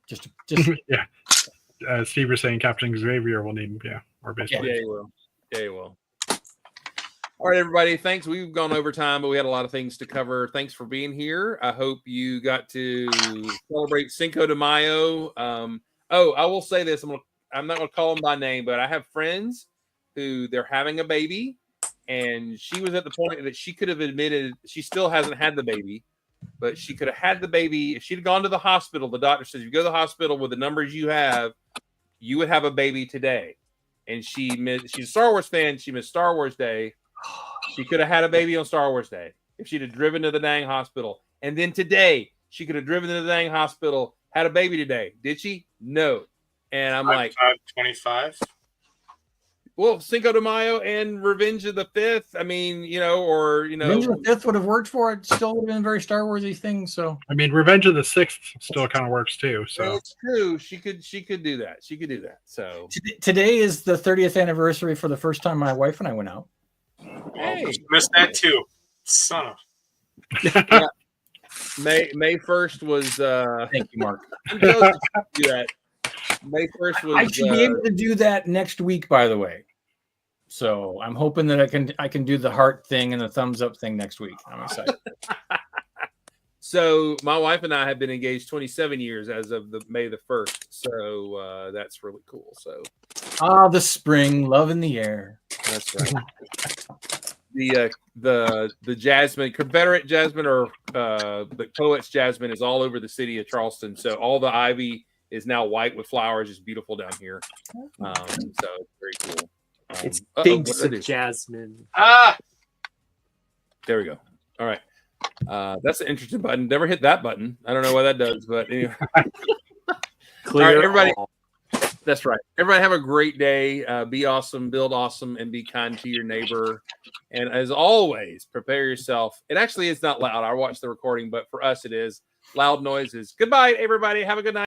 just yeah. Steve was saying Captain Xavier will need more baseball. Yeah, he will. All right, everybody. Thanks. We've gone over time, but we had a lot of things to cover. Thanks for being here. I hope you got to celebrate Cinco de Mayo. I will say this. I'm not going to call them by name, but I have friends who they're having a baby, and she was at the point that she could have admitted she still hasn't had the baby. But she could have had the baby. If she'd gone to the hospital, the doctor says, if you go to the hospital with the numbers you have, you would have a baby today. And she's a Star Wars fan. She missed Star Wars Day. She could have had a baby on Star Wars Day if she'd have driven to the dang hospital. And then today, she could have driven to the dang hospital, had a baby today. Did she? No. And I'm like, 25. Well, Cinco de Mayo and Revenge of the 5th. I mean, Revenge of the 5th would have worked for it. Still would have been a very Star Warsy thing. So I mean, Revenge of the 6th still kind of works too. So it's true. She could do that. So today is the 30th anniversary for the first time my wife and I went out. Hey, missed that too. Son of. Yeah. May 1st was. Thank you, Mark. I'm jealous to do that. May 1st was. I should be able to do that next week, by the way. So I'm hoping that I can do the heart thing and the thumbs up thing next week. I'm excited. So my wife and I have been engaged 27 years as of May the 1st. So that's really cool. So the spring, love in the air. That's right. The jasmine, Confederate jasmine, or the poet's jasmine is all over the city of Charleston. So all the ivy is now white with flowers. It's beautiful down here. So it's very cool. It's figs of jasmine. There we go. All right. That's an interesting button. Never hit that button. I don't know what that does, but anyway. Clear. All right, everybody. That's right. Everybody have a great day. Be awesome, build awesome, and be kind to your neighbor. And as always, prepare yourself. It actually is not loud. I watched the recording, but for us it is. Loud noises. Goodbye, everybody. Have a good night.